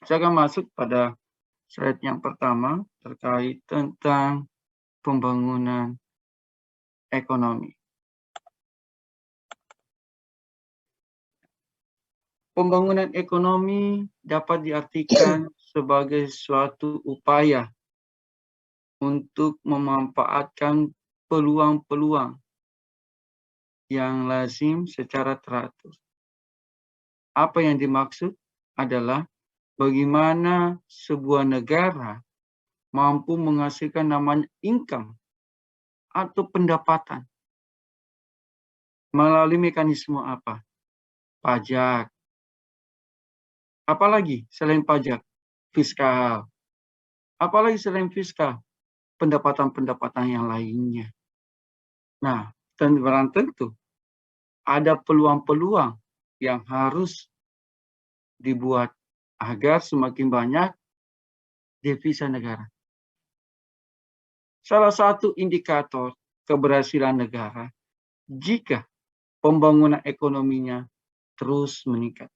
Saya akan masuk pada slide yang pertama terkait tentang pembangunan ekonomi. Pembangunan ekonomi dapat diartikan sebagai suatu upaya untuk memanfaatkan peluang-peluang yang lazim secara teratur. Apa yang dimaksud adalah bagaimana sebuah negara mampu menghasilkan namanya income atau pendapatan melalui mekanisme apa? Pajak. Apalagi selain pajak? Fiskal. Apalagi selain fiskal? Pendapatan-pendapatan yang lainnya. Nah, tentu ada peluang-peluang yang harus dibuat agar semakin banyak devisa negara. Salah satu indikator keberhasilan negara jika pembangunan ekonominya terus meningkat.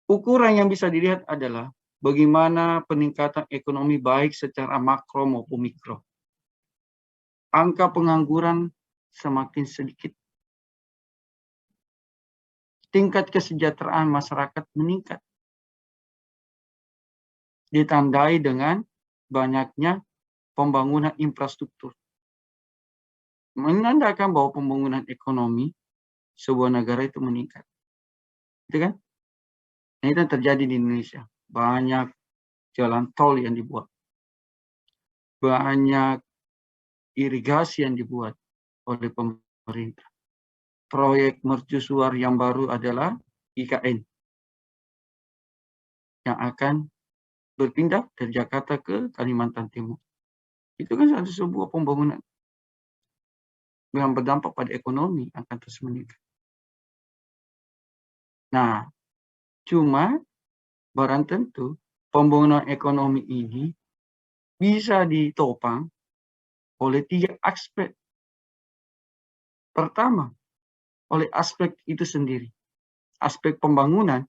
Ukuran yang bisa dilihat adalah bagaimana peningkatan ekonomi baik secara makro maupun mikro. Angka pengangguran semakin sedikit. Tingkat kesejahteraan masyarakat meningkat. Ditandai dengan banyaknya pembangunan infrastruktur. Menandakan bahwa pembangunan ekonomi sebuah negara itu meningkat. Itu kan? Ini kan terjadi di Indonesia. Banyak jalan tol yang dibuat. Banyak irigasi yang dibuat oleh pemerintah. Proyek mercusuar yang baru adalah IKN yang akan berpindah dari Jakarta ke Kalimantan Timur. Itu kan satu sebuah pembangunan yang berdampak pada ekonomi akan terus meningkat. Nah, cuma barang tentu pembangunan ekonomi ini bisa ditopang oleh 3 aspek. Pertama, oleh aspek itu sendiri. Aspek pembangunan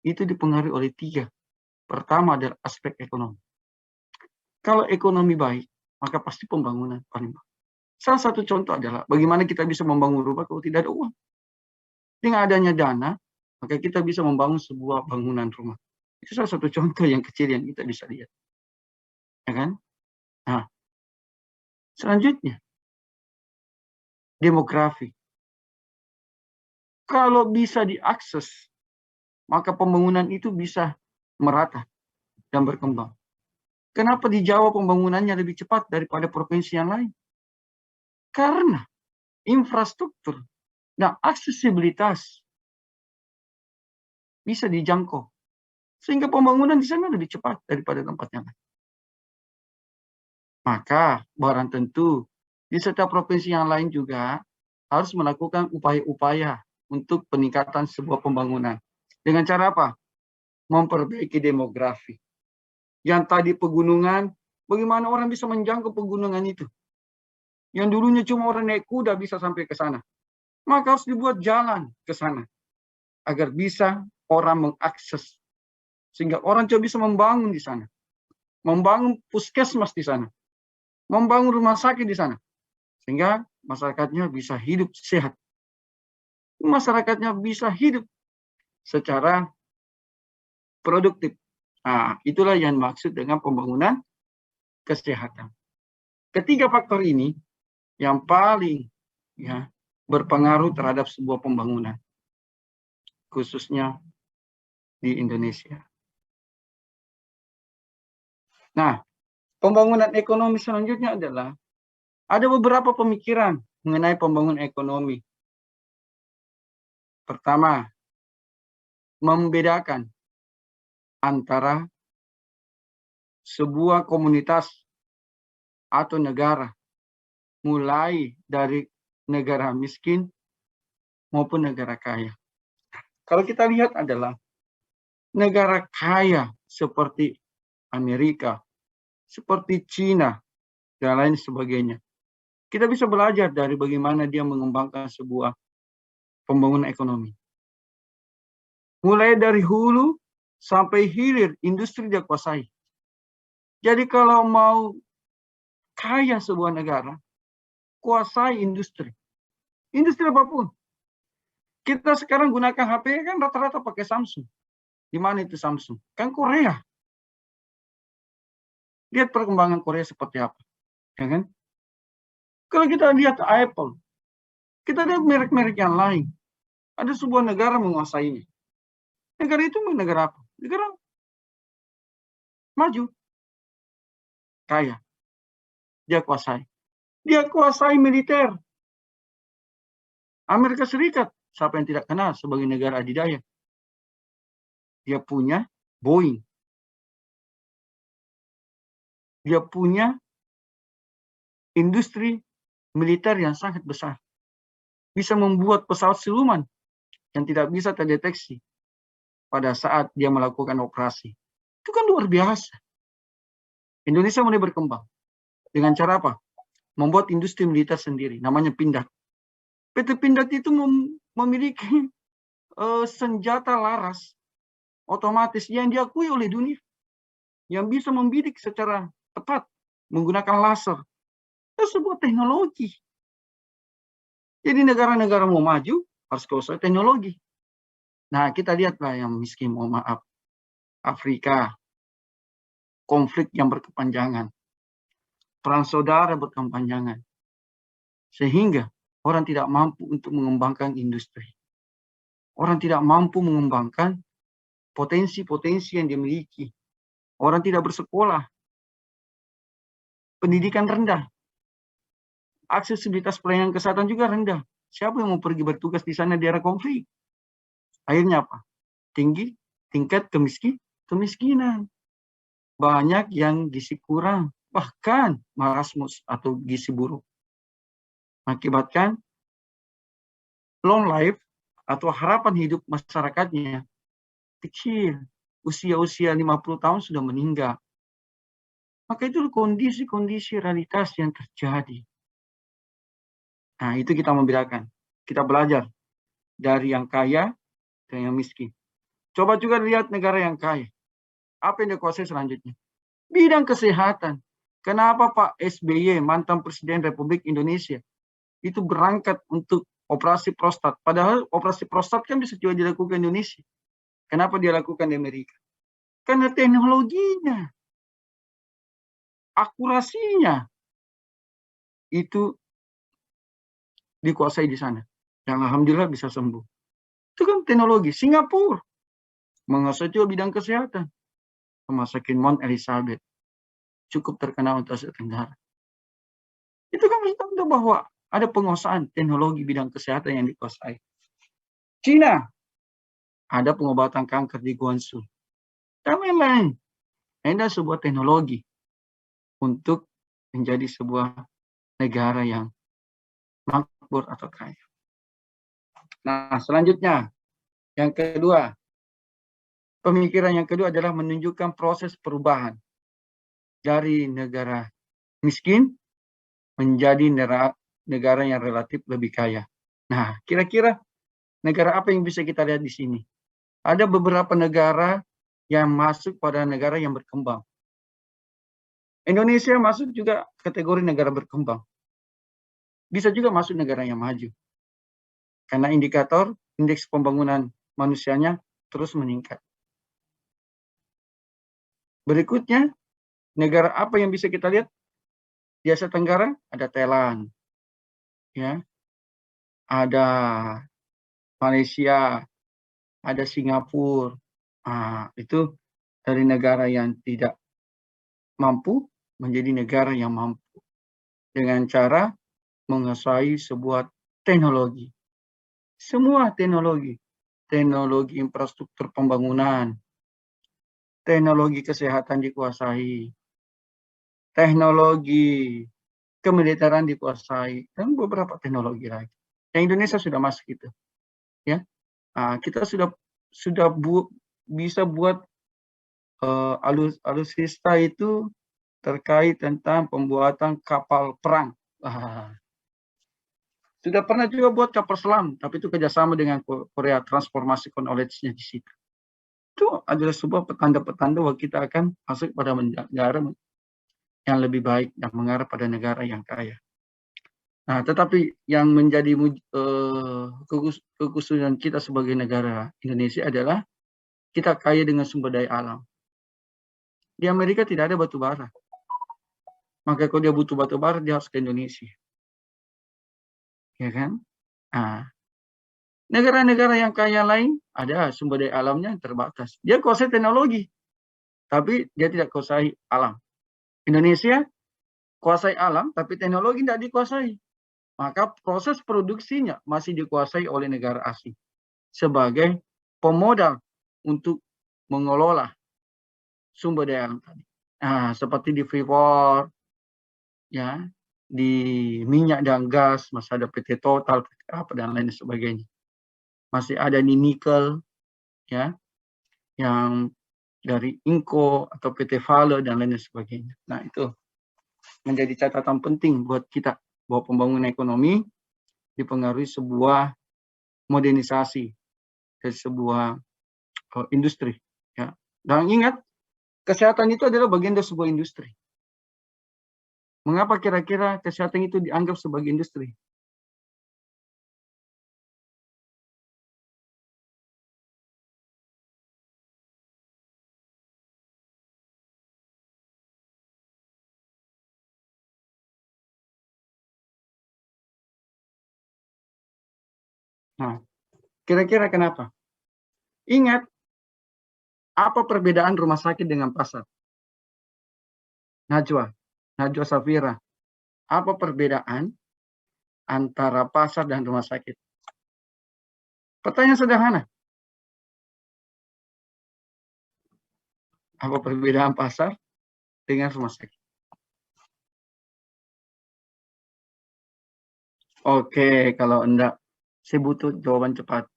itu dipengaruhi oleh 3. Pertama adalah aspek ekonomi. Kalau ekonomi baik, maka pasti pembangunan paling baik. Salah satu contoh adalah bagaimana kita bisa membangun rumah kalau tidak ada uang. Dengan adanya dana, maka kita bisa membangun sebuah bangunan rumah. Itu salah satu contoh yang kecil yang kita bisa lihat. Ya kan? Nah, selanjutnya, demografi. Kalau bisa diakses, maka pembangunan itu bisa merata dan berkembang. Kenapa di Jawa pembangunannya lebih cepat daripada provinsi yang lain? Karena infrastruktur dan aksesibilitas bisa dijangkau. Sehingga pembangunan di sana lebih cepat daripada tempat yang lain. Maka barang tentu di setiap provinsi yang lain juga harus melakukan upaya-upaya untuk peningkatan sebuah pembangunan. Dengan cara apa? Memperbaiki demografi. Yang tadi pegunungan, bagaimana orang bisa menjangkau pegunungan itu? Yang dulunya cuma orang naik kuda bisa sampai ke sana. Maka harus dibuat jalan ke sana. Agar bisa orang mengakses. Sehingga orang juga bisa membangun di sana. Membangun puskesmas di sana. Membangun rumah sakit di sana. Sehingga masyarakatnya bisa hidup sehat. Masyarakatnya bisa hidup secara produktif. Nah, itulah yang dimaksud dengan pembangunan kesehatan. Ketiga faktor ini yang paling berpengaruh terhadap sebuah pembangunan, khususnya di Indonesia. Nah, pembangunan ekonomi selanjutnya adalah ada beberapa pemikiran mengenai pembangunan ekonomi. Pertama, membedakan antara sebuah komunitas atau negara, mulai dari negara miskin maupun negara kaya. Kalau kita lihat adalah negara kaya seperti Amerika, seperti Cina, dan lain sebagainya. Kita bisa belajar dari bagaimana dia mengembangkan sebuah pembangunan ekonomi. Mulai dari hulu sampai hilir, industri dia kuasai. Jadi kalau mau kaya sebuah negara, kuasai industri. Industri apapun. Kita sekarang gunakan HP kan rata-rata pakai Samsung. Di mana itu Samsung? Kan Korea. Lihat perkembangan Korea seperti apa. Ya kan? Kalau kita lihat Apple, kita lihat merek-merek yang lain. Ada sebuah negara menguasainya. Negara itu negara apa? Negara maju. Kaya. Dia kuasai. Dia kuasai militer. Amerika Serikat, siapa yang tidak kenal sebagai negara adidaya? Dia punya Boeing. Dia punya industri militer yang sangat besar. Bisa membuat pesawat siluman yang tidak bisa terdeteksi pada saat dia melakukan operasi. Itu kan luar biasa. Indonesia mulai berkembang. Dengan cara apa? Membuat industri militer sendiri, namanya Pindad. PT Pindad itu memiliki senjata laras otomatis yang diakui oleh dunia, yang bisa membidik secara tepat menggunakan laser. Itu sebuah teknologi. Jadi negara-negara mau maju harus kuasai teknologi. Nah, kita lihatlah yang miskin, mohon maaf, Afrika, konflik yang berkepanjangan, perang saudara berkepanjangan, sehingga orang tidak mampu untuk mengembangkan industri. Orang tidak mampu mengembangkan potensi-potensi yang dimiliki. Orang tidak bersekolah, pendidikan rendah, aksesibilitas pelayanan kesehatan juga rendah. Siapa yang mau pergi bertugas di sana di daerah konflik? Akhirnya apa? Tinggi tingkat kemiskinan. Banyak yang gizi kurang, bahkan marasmus atau gizi buruk. Mengakibatkan long life atau harapan hidup masyarakatnya kecil. Usia-usia 50 tahun sudah meninggal. Maka itu kondisi-kondisi realitas yang terjadi. Nah, itu kita membedakan. Kita belajar dari yang kaya dan yang miskin. Coba juga lihat negara yang kaya. Apa yang dikuasai selanjutnya? Bidang kesehatan. Kenapa Pak SBY, mantan Presiden Republik Indonesia, itu berangkat untuk operasi prostat? Padahal operasi prostat kan bisa juga dilakukan di Indonesia. Kenapa dia lakukan di Amerika? Karena teknologinya, akurasinya, itu dikuasai di sana. Yang alhamdulillah bisa sembuh. Itu kan teknologi. Singapura menguasai juga bidang kesehatan. Rumah sakit Mount Elizabeth cukup terkenal untuk Asia Tenggara. Itu kan bertanda bahwa ada penguasaan teknologi bidang kesehatan yang dikuasai. Cina ada pengobatan kanker di Guangzhou. Dan lain-lain. Ada sebuah teknologi untuk menjadi sebuah negara yang makmur atau kaya. Nah, selanjutnya, yang kedua, pemikiran yang kedua adalah menunjukkan proses perubahan dari negara miskin menjadi negara yang relatif lebih kaya. Nah, kira-kira negara apa yang bisa kita lihat di sini? Ada beberapa negara yang masuk pada negara yang berkembang. Indonesia masuk juga kategori negara berkembang. Bisa juga masuk negara yang maju. Karena indikator indeks pembangunan manusianya terus meningkat. Berikutnya, negara apa yang bisa kita lihat? Di Asia Tenggara ada Thailand, ya, ada Malaysia, ada Singapura. Nah, itu dari negara yang tidak mampu menjadi negara yang mampu dengan cara menguasai sebuah teknologi. Semua teknologi, teknologi infrastruktur pembangunan, teknologi kesehatan dikuasai, teknologi kemiliteran dikuasai, dan beberapa teknologi lagi. Yang Indonesia sudah masuk itu, ya. Nah, kita sudah bisa buat alutsista itu terkait tentang pembuatan kapal perang. Sudah pernah juga buat kapal selam, tapi itu kerjasama dengan Korea, transformasi knowledge-nya di situ. Itu adalah sebuah petanda-petanda bahwa kita akan masuk pada negara yang lebih baik dan mengarah pada negara yang kaya. Nah, tetapi yang menjadi kekhususan kita sebagai negara Indonesia adalah kita kaya dengan sumber daya alam. Di Amerika tidak ada batu bara. Maka kalau dia butuh batu bara, dia harus ke Indonesia. Ya kan? Nah, negara-negara yang kaya lain ada sumber daya alamnya yang terbatas. Dia kuasai teknologi, tapi dia tidak kuasai alam. Indonesia kuasai alam, tapi teknologi tidak dikuasai. Maka proses produksinya masih dikuasai oleh negara asing sebagai pemodal untuk mengelola sumber daya alam tadi. Nah, seperti di Freeport, ya, di minyak dan gas masih ada PT Total, PT apa dan lain sebagainya. Masih ada di nikel, ya, yang dari Inco atau PT Vale dan lain sebagainya. Nah, itu menjadi catatan penting buat kita bahwa pembangunan ekonomi dipengaruhi sebuah modernisasi dari sebuah industri, ya. Dan ingat, kesehatan itu adalah bagian dari sebuah industri. Mengapa kira-kira kesehatan itu dianggap sebagai industri? Nah, kira-kira kenapa? Ingat, apa perbedaan rumah sakit dengan pasar? Najwa Safira, apa perbedaan antara pasar dan rumah sakit? Pertanyaan sederhana. Apa perbedaan pasar dengan rumah sakit? Oke, kalau enggak, saya butuh jawaban cepat.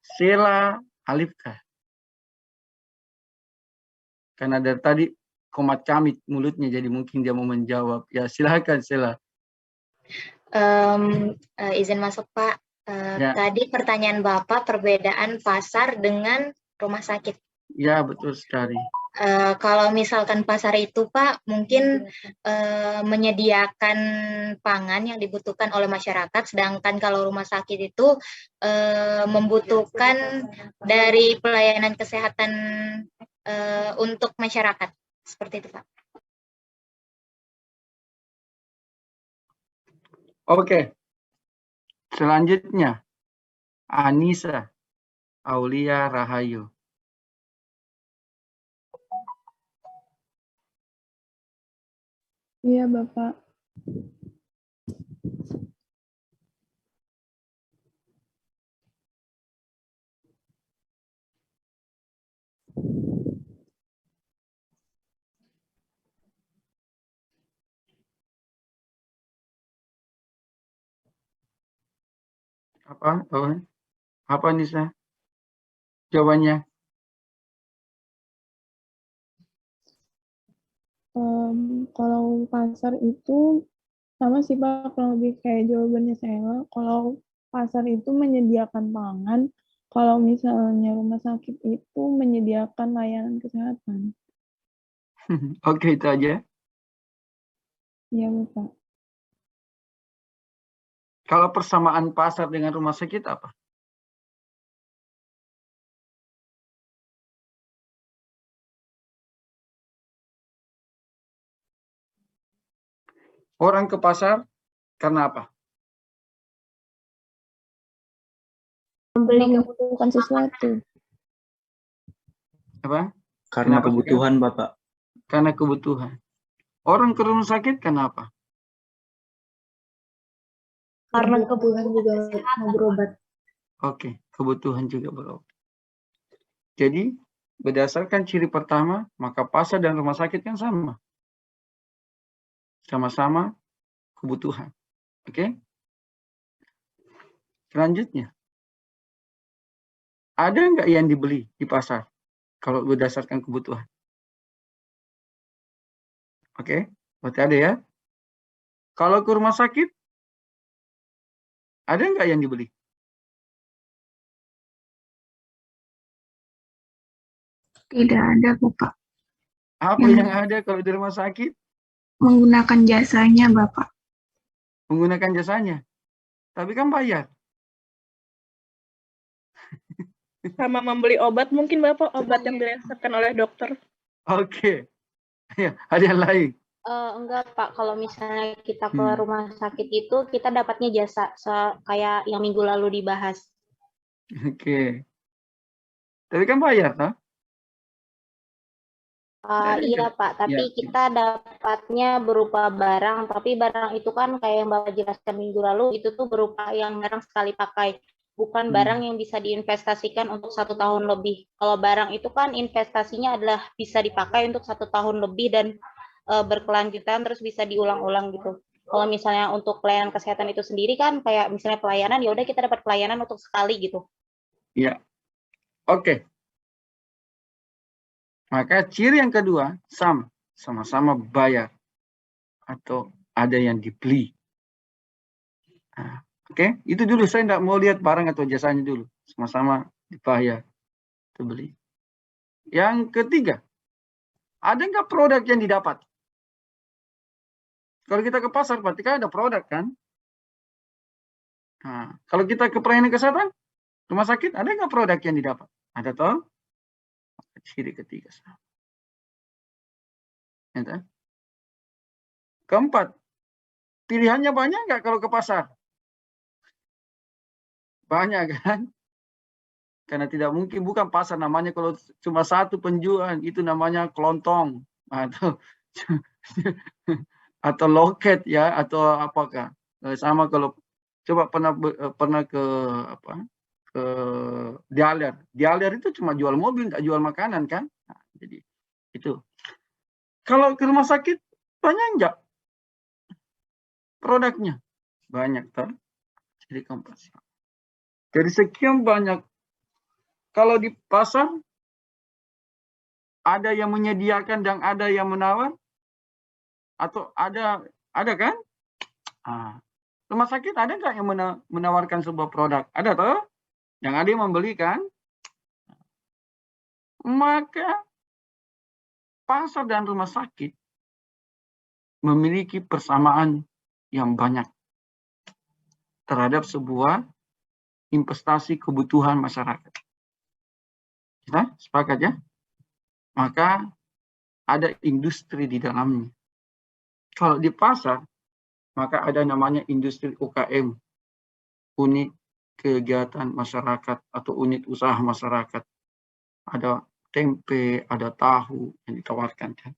Sela Alifkah? Karena dari tadi komat camit mulutnya, jadi mungkin dia mau menjawab. Ya, silakan Sela. Izin masuk Pak. Ya. Tadi pertanyaan Bapak perbedaan pasar dengan rumah sakit. Ya, betul sekali. Kalau misalkan pasar itu Pak mungkin menyediakan pangan yang dibutuhkan oleh masyarakat, sedangkan kalau rumah sakit itu membutuhkan dari pelayanan kesehatan untuk masyarakat. Seperti itu Pak. Oke. Selanjutnya, Anissa Aulia Rahayu. Iya, Bapak. Apa? Apa Nisa? Jawabannya? Kalau pasar itu sama sih Pak, kalau lebih kayak jawabannya saya. Kalau pasar itu menyediakan pangan, kalau misalnya rumah sakit itu menyediakan layanan kesehatan. Oke, itu aja. Iya, Bapak. Kalau persamaan pasar dengan rumah sakit apa? Orang ke pasar karena apa? Membeli kebutuhan sesuatu. Apa? Karena Kenapa kebutuhan, juga? Bapak. Karena kebutuhan. Orang ke rumah sakit kenapa? Karena kebutuhan juga mau berobat. Oke, kebutuhan juga berobat. Jadi, berdasarkan ciri pertama, maka pasar dan rumah sakit kan sama. Sama-sama kebutuhan. Oke? Selanjutnya, ada nggak yang dibeli di pasar kalau berdasarkan kebutuhan? Oke, berarti ada ya. Kalau ke rumah sakit, Ada nggak yang dibeli? Tidak ada, Bapak. Apa yang ada kalau di rumah sakit? Menggunakan jasanya, Bapak. Menggunakan jasanya. Tapi kan bayar. Sama membeli obat mungkin Bapak, obat yang diresepkan oleh dokter. Oke. Ya, ada yang lain. Enggak Pak, kalau misalnya kita ke rumah sakit itu kita dapatnya jasa kayak yang minggu lalu dibahas. Oke. Tapi kan bayar, toh? Iya Pak, tapi kita dapatnya berupa barang, tapi barang itu kan kayak yang Bapak jelaskan minggu lalu, itu tuh berupa yang barang sekali pakai, bukan barang yang bisa diinvestasikan untuk 1 tahun lebih. Kalau barang itu kan investasinya adalah bisa dipakai untuk 1 tahun lebih dan berkelanjutan terus bisa diulang-ulang gitu. Kalau misalnya untuk pelayanan kesehatan itu sendiri kan kayak misalnya pelayanan, ya udah kita dapat pelayanan untuk sekali gitu. Iya. Oke. Maka ciri yang kedua sama-sama bayar atau ada yang dibeli. Nah, oke, itu dulu saya tidak mau lihat barang atau jasanya dulu, sama-sama dibayar, dibeli. Yang ketiga, ada nggak produk yang didapat? Kalau kita ke pasar, berarti kan ada produk kan? Nah, kalau kita ke pelayanan kesehatan, rumah sakit, ada nggak produk yang didapat? Ada toh? Ciri ketiga. Ya, keempat, pilihannya banyak nggak kalau ke pasar? Banyak kan? Karena tidak mungkin, bukan pasar namanya kalau cuma satu penjual, itu namanya kelontong atau loket ya, atau apakah. Sama kalau coba pernah ke Dialer itu cuma jual mobil, nggak jual makanan kan. Nah, jadi itu. Kalau ke rumah sakit banyak nggak produknya? Banyak kan? Jadi keempat. Dari sekian banyak, kalau di pasar ada yang menyediakan dan ada yang menawar, atau ada kan? Rumah sakit ada nggak yang menawarkan sebuah produk? Ada toh? Yang ada yang membeli kan? Maka pasar dan rumah sakit memiliki persamaan yang banyak terhadap sebuah investasi kebutuhan masyarakat. Kita sepakat ya? Maka ada industri di dalamnya. Kalau di pasar, maka ada namanya industri UKM, unit kegiatan masyarakat atau unit usaha masyarakat. Ada tempe, ada tahu yang ditawarkan kan.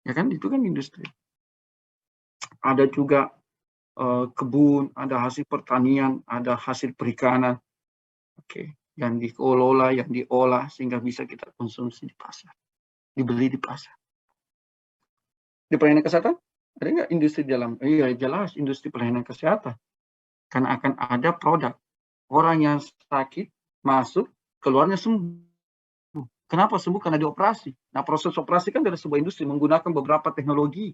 Ya kan, itu kan industri. Ada juga kebun, ada hasil pertanian, ada hasil perikanan. Oke, yang dikelola, yang diolah sehingga bisa kita konsumsi di pasar. Dibeli di pasar. Di pelayanan kesehatan ada nggak industri dalam? Iya jelas industri pelayanan kesehatan. Karena akan ada produk. Orang yang sakit masuk, keluarnya sembuh. Kenapa sembuh? Karena dioperasi. Nah, proses operasi kan dari sebuah industri menggunakan beberapa teknologi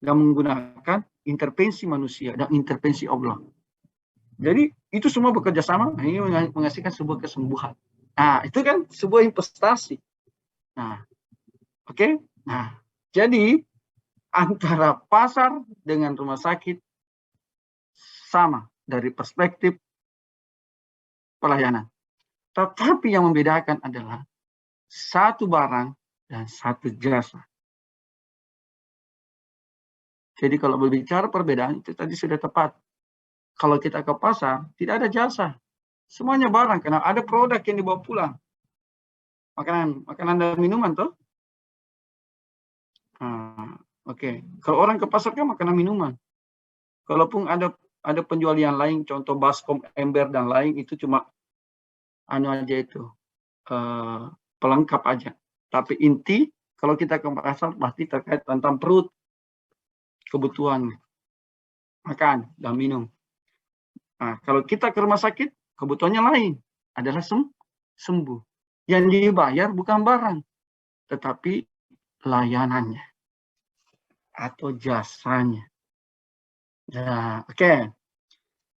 yang menggunakan intervensi manusia dan intervensi Allah. Jadi itu semua bekerja sama, ini menghasilkan sebuah kesembuhan. Nah, itu kan sebuah investasi. Nah, oke. Nah, jadi antara pasar dengan rumah sakit sama dari perspektif pelayanan. Tetapi yang membedakan adalah satu barang dan satu jasa. Jadi kalau berbicara perbedaan itu tadi sudah tepat. Kalau kita ke pasar tidak ada jasa. Semuanya barang karena ada produk yang dibawa pulang. Makanan dan minuman toh. Oke. Kalau orang ke pasar kan makanan minuman. Kalaupun ada penjual yang lain, contoh baskom, ember dan lain itu cuma aja itu pelengkap aja. Tapi inti kalau kita ke pasar pasti terkait tentang perut, kebutuhan makan dan minum. Nah, kalau kita ke rumah sakit kebutuhannya lain, adalah sembuh. Yang dibayar bukan barang, tetapi layanannya atau jasanya. Nah, oke.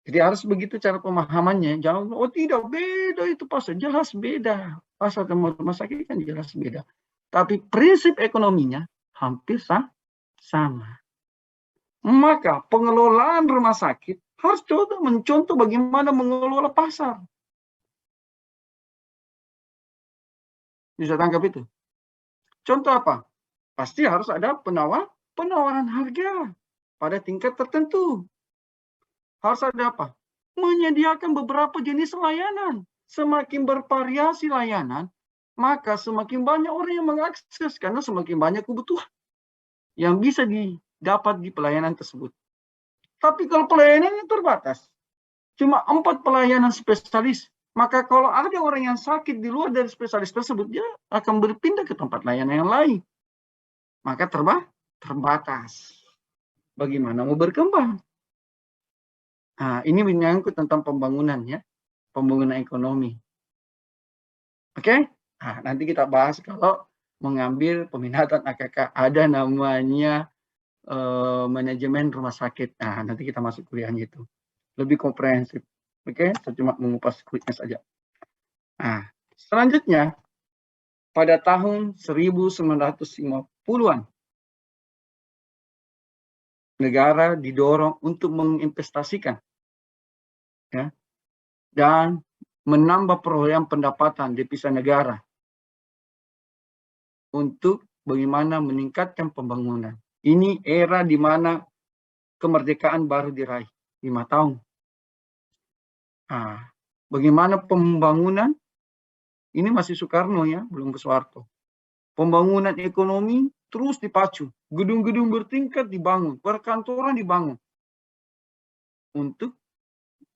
Jadi harus begitu cara pemahamannya. Jangan, oh tidak, beda itu pasar. Jelas beda. Pasar sama rumah sakit kan jelas beda. Tapi prinsip ekonominya hampir sama. Maka pengelolaan rumah sakit harus coba mencontoh bagaimana mengelola pasar. Bisa tangkap itu? Contoh apa? Pasti harus ada penawaran harga pada tingkat tertentu. Harus ada apa? Menyediakan beberapa jenis layanan. Semakin bervariasi layanan, maka semakin banyak orang yang mengakses karena semakin banyak kebutuhan yang bisa didapat di pelayanan tersebut. Tapi kalau pelayanannya terbatas, cuma 4 pelayanan spesialis, maka kalau ada orang yang sakit di luar dari spesialis tersebut, dia akan berpindah ke tempat layanan yang lain. Maka terbatas. Bagaimana mau berkembang? Nah, ini menyangkut tentang pembangunan ya, pembangunan ekonomi. Oke? Nah, nanti kita bahas kalau mengambil peminatan AKK. Ada namanya manajemen rumah sakit. Nah, nanti kita masuk kuliahnya itu. Lebih komprehensif. Oke? Saya cuma mengupas quicknya saja. Nah, selanjutnya, pada tahun 1950-an, negara didorong untuk menginvestasikan ya, dan menambah perolehan pendapatan devisa negara untuk bagaimana meningkatkan pembangunan. Ini era di mana kemerdekaan baru diraih, 5 tahun. Nah, bagaimana pembangunan? Ini masih Soekarno ya, belum ke Soeharto. Pembangunan ekonomi terus dipacu. Gedung-gedung bertingkat dibangun, perkantoran dibangun untuk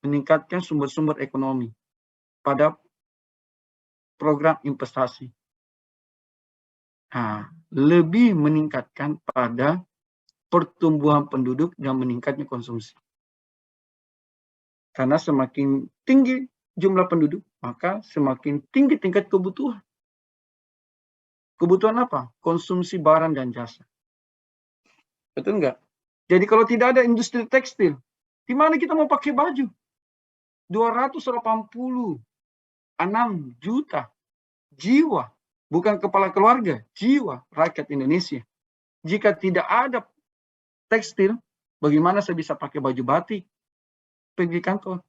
meningkatkan sumber-sumber ekonomi pada program investasi. Nah, lebih meningkatkan pada pertumbuhan penduduk dan meningkatnya konsumsi. Karena semakin tinggi jumlah penduduk, maka semakin tinggi tingkat kebutuhan. Kebutuhan apa? Konsumsi barang dan jasa. Betul nggak? Jadi kalau tidak ada industri tekstil, di mana kita mau pakai baju? 286 juta jiwa, bukan kepala keluarga, jiwa rakyat Indonesia. Jika tidak ada tekstil, bagaimana saya bisa pakai baju batik pergi kantor?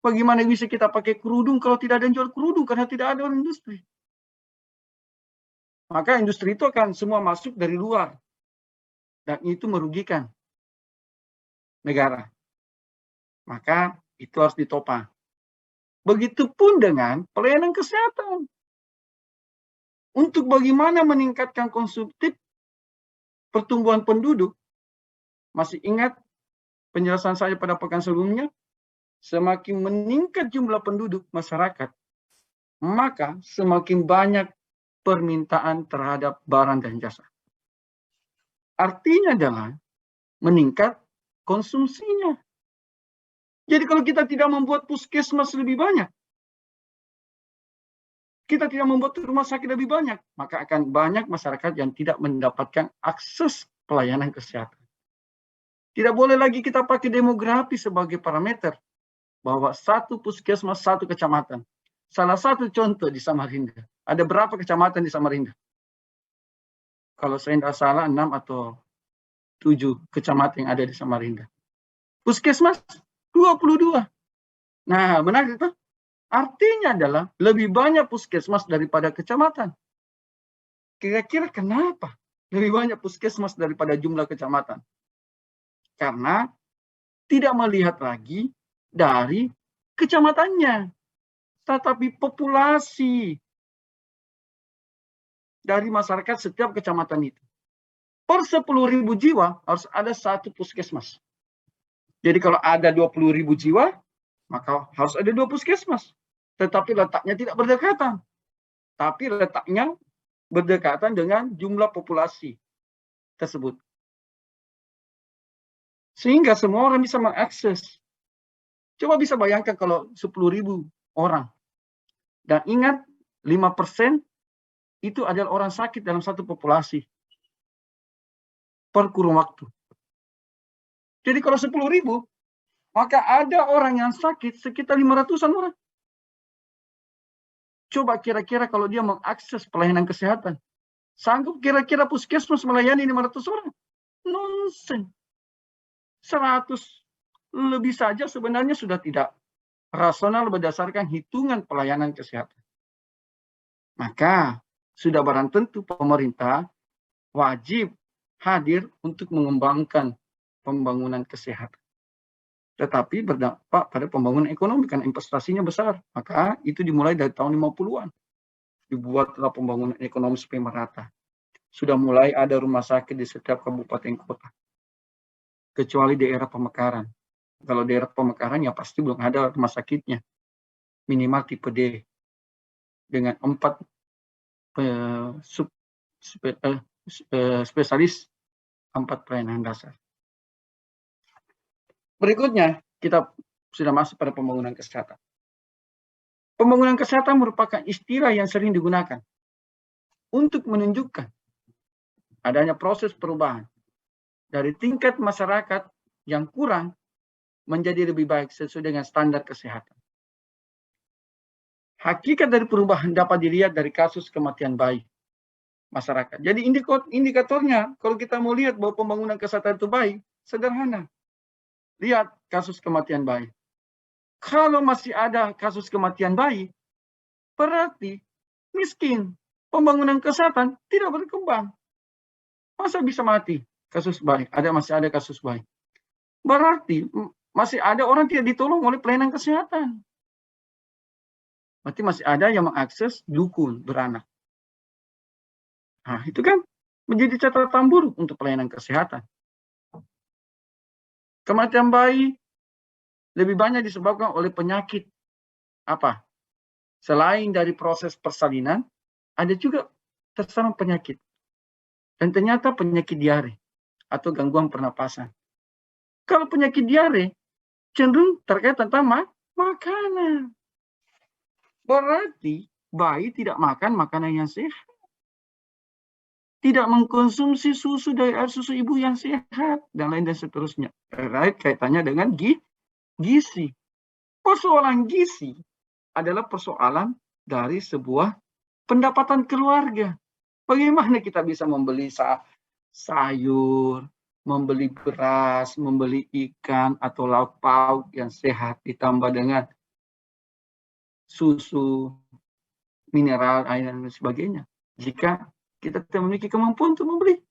Bagaimana bisa kita pakai kerudung kalau tidak ada yang jual kerudung karena tidak ada industri? Maka industri itu akan semua masuk dari luar. Dan itu merugikan negara. Maka itu harus ditopang. Begitupun dengan pelayanan kesehatan. Untuk bagaimana meningkatkan konsumtif pertumbuhan penduduk, masih ingat penjelasan saya pada pekan sebelumnya? Semakin meningkat jumlah penduduk masyarakat, maka semakin banyak permintaan terhadap barang dan jasa. Artinya adalah meningkat konsumsinya. Jadi kalau kita tidak membuat puskesmas lebih banyak, kita tidak membuat rumah sakit lebih banyak, maka akan banyak masyarakat yang tidak mendapatkan akses pelayanan kesehatan. Tidak boleh lagi kita pakai demografi sebagai parameter bahwa satu puskesmas satu kecamatan. Salah satu contoh di Samarinda. Ada berapa kecamatan di Samarinda? Kalau saya tidak salah 6 atau 7 kecamatan yang ada di Samarinda. Puskesmas 22. Nah, benar itu? Artinya adalah lebih banyak puskesmas daripada kecamatan. Kira-kira kenapa lebih banyak puskesmas daripada jumlah kecamatan? Karena tidak melihat lagi dari kecamatannya, tetapi populasi dari masyarakat setiap kecamatan itu. Per 10.000 jiwa harus ada satu puskesmas. Jadi kalau ada 20.000 jiwa, maka harus ada 2 puskesmas. Tetapi letaknya tidak berdekatan. Tapi letaknya berdekatan dengan jumlah populasi tersebut. Sehingga semua orang bisa mengakses. Coba bisa bayangkan kalau 10.000 orang. Dan ingat, 5% itu adalah orang sakit dalam satu populasi. Per kurun waktu. Jadi kalau 10.000, maka ada orang yang sakit sekitar 500-an orang. Coba kira-kira kalau dia mengakses pelayanan kesehatan, sanggup kira-kira puskesmas melayani 500 orang? Nonsen. 100 lebih saja sebenarnya sudah tidak rasional berdasarkan hitungan pelayanan kesehatan. Maka sudah barang tentu pemerintah wajib hadir untuk mengembangkan pembangunan kesehatan. Tetapi berdampak pada pembangunan ekonomi karena investasinya besar. Maka itu dimulai dari tahun 50-an. Dibuatlah pembangunan ekonomi supaya merata. Sudah mulai ada rumah sakit di setiap kabupaten kota. Kecuali daerah pemekaran. Kalau daerah pemekaran ya pasti belum ada rumah sakitnya. Minimal tipe D. Dengan 4 spesialis 4 pelayanan dasar. Berikutnya, kita sudah masuk pada pembangunan kesehatan. Pembangunan kesehatan merupakan istilah yang sering digunakan untuk menunjukkan adanya proses perubahan dari tingkat masyarakat yang kurang menjadi lebih baik sesuai dengan standar kesehatan. Hakikat dari perubahan dapat dilihat dari kasus kematian bayi masyarakat. Jadi indikatornya, kalau kita mau lihat bahwa pembangunan kesehatan itu baik, sederhana. Lihat kasus kematian bayi. Kalau masih ada kasus kematian bayi, berarti miskin. Pembangunan kesehatan tidak berkembang. Masa bisa mati kasus bayi? Masih ada kasus bayi. Berarti masih ada orang tidak ditolong oleh pelayanan kesehatan. Berarti masih ada yang mengakses dukun beranak. Nah, itu kan menjadi catatan buruk untuk pelayanan kesehatan. Kematian bayi lebih banyak disebabkan oleh penyakit apa? Selain dari proses persalinan, ada juga terserang penyakit. Dan ternyata penyakit diare atau gangguan pernapasan. Kalau penyakit diare cenderung terkait tentang makanan. Berarti bayi tidak makan makanan yang sehat. Tidak mengkonsumsi susu dari air susu ibu yang sehat, dan lain dan seterusnya. Kaitannya dengan gizi. Persoalan gizi adalah persoalan dari sebuah pendapatan keluarga. Bagaimana kita bisa membeli sayur, membeli beras, membeli ikan atau lauk pauk yang sehat ditambah dengan susu, mineral, air dan sebagainya. Jika kita tidak memiliki kemampuan untuk membeli.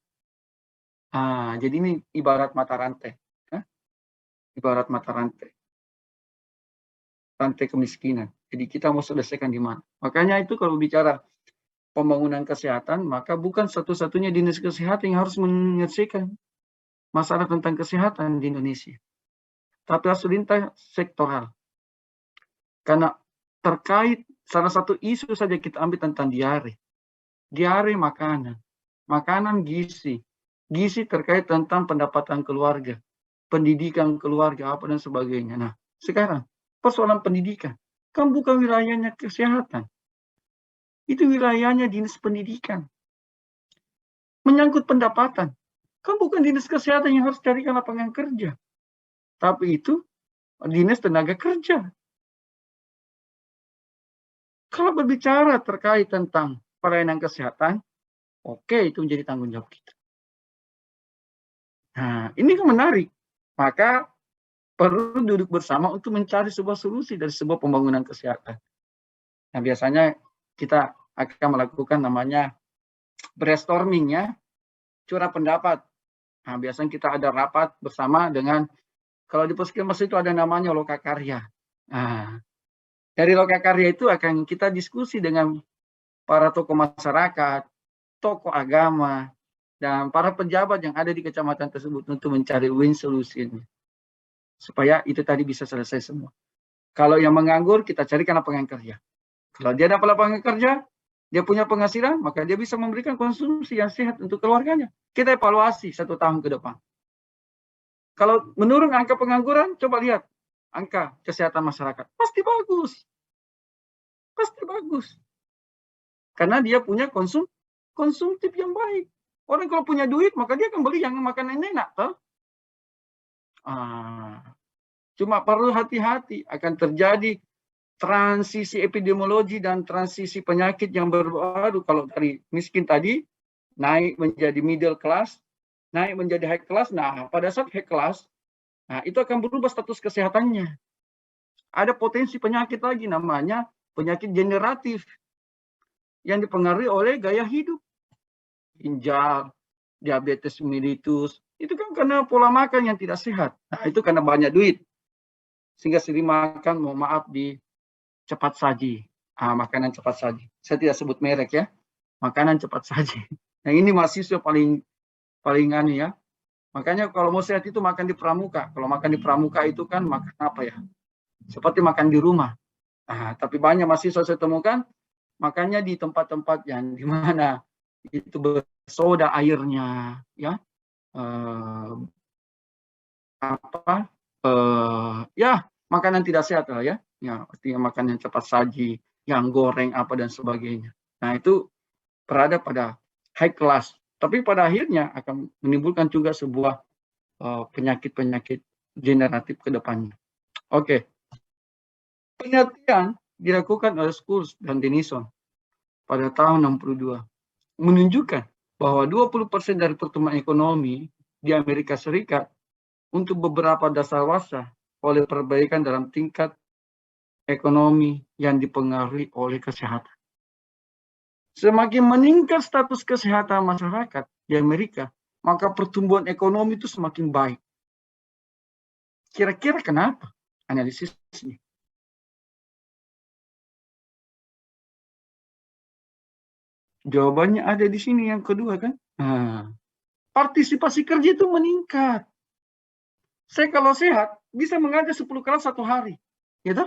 Jadi ini ibarat mata rantai. Ibarat mata rantai. Rantai kemiskinan. Jadi kita mau selesaikan di mana. Makanya itu kalau bicara pembangunan kesehatan, maka bukan satu-satunya dinas kesehatan yang harus menyelesaikan masalah tentang kesehatan di Indonesia. Tapi harus lintas sektoral. Karena terkait salah satu isu saja kita ambil tentang diare. Diare makanan. Makanan gizi. Gizi terkait tentang pendapatan keluarga. Pendidikan keluarga, apa dan sebagainya. Nah, sekarang persoalan pendidikan. Kan bukan wilayahnya kesehatan. Itu wilayahnya dinas pendidikan. Menyangkut pendapatan. Kan bukan dinas kesehatan yang harus carikan lapangan kerja. Tapi itu dinas tenaga kerja. Kalau berbicara terkait tentang pelayanan kesehatan, oke, itu menjadi tanggung jawab kita. Nah, ini kan menarik. Maka perlu duduk bersama untuk mencari sebuah solusi dari sebuah pembangunan kesehatan. Nah, biasanya kita akan melakukan namanya brainstorming ya, curah pendapat. Nah, biasanya kita ada rapat bersama dengan, kalau di puskesmas itu ada namanya lokakarya. Nah, dari lokakarya itu akan kita diskusi dengan para tokoh masyarakat, tokoh agama, dan para pejabat yang ada di kecamatan tersebut untuk mencari win solution. Supaya itu tadi bisa selesai semua. Kalau yang menganggur, kita carikan lapangan kerja. Kalau dia dapat lapangan kerja, dia punya penghasilan, maka dia bisa memberikan konsumsi yang sehat untuk keluarganya. Kita evaluasi 1 tahun ke depan. Kalau menurun angka pengangguran, coba lihat angka kesehatan masyarakat. Pasti bagus. Pasti bagus. Karena dia punya konsumtif yang baik. Orang kalau punya duit, maka dia akan beli yang makanan enak. Toh? Cuma perlu hati-hati, akan terjadi transisi epidemiologi dan transisi penyakit yang baru. Kalau dari miskin tadi naik menjadi middle class, naik menjadi high class. Nah, pada saat high class, nah itu akan berubah status kesehatannya. Ada potensi penyakit lagi namanya penyakit generatif yang dipengaruhi oleh gaya hidup. Ginjal, diabetes mellitus, itu kan karena pola makan yang tidak sehat. Nah, itu karena banyak duit. Sehingga sering makan, mohon maaf, di cepat saji. Makanan cepat saji. Saya tidak sebut merek ya. Makanan cepat saji. Yang ini mahasiswa paling aneh ya. Makanya kalau mau sehat itu makan di pramuka. Kalau makan di pramuka itu kan makan apa ya? Seperti makan di rumah. Tapi banyak mahasiswa saya temukan makannya di tempat-tempat yang di mana itu bersoda airnya, ya, ya makanan tidak sehat lah ya, artinya makanan cepat saji, yang goreng apa dan sebagainya. Nah itu berada pada high class, tapi pada akhirnya akan menimbulkan juga sebuah penyakit-penyakit generatif ke depannya. Oke. Penelitian dilakukan oleh Schultz dan Denison pada tahun 62 menunjukkan bahwa 20% dari pertumbuhan ekonomi di Amerika Serikat untuk beberapa dasawarsa oleh perbaikan dalam tingkat ekonomi yang dipengaruhi oleh kesehatan. Semakin meningkat status kesehatan masyarakat di Amerika, maka pertumbuhan ekonomi itu semakin baik. Kira-kira kenapa? Analisisnya. Jawabannya ada di sini yang kedua kan. Partisipasi kerja itu meningkat. Saya kalau sehat bisa mengajar 10 kelas satu hari, gitu.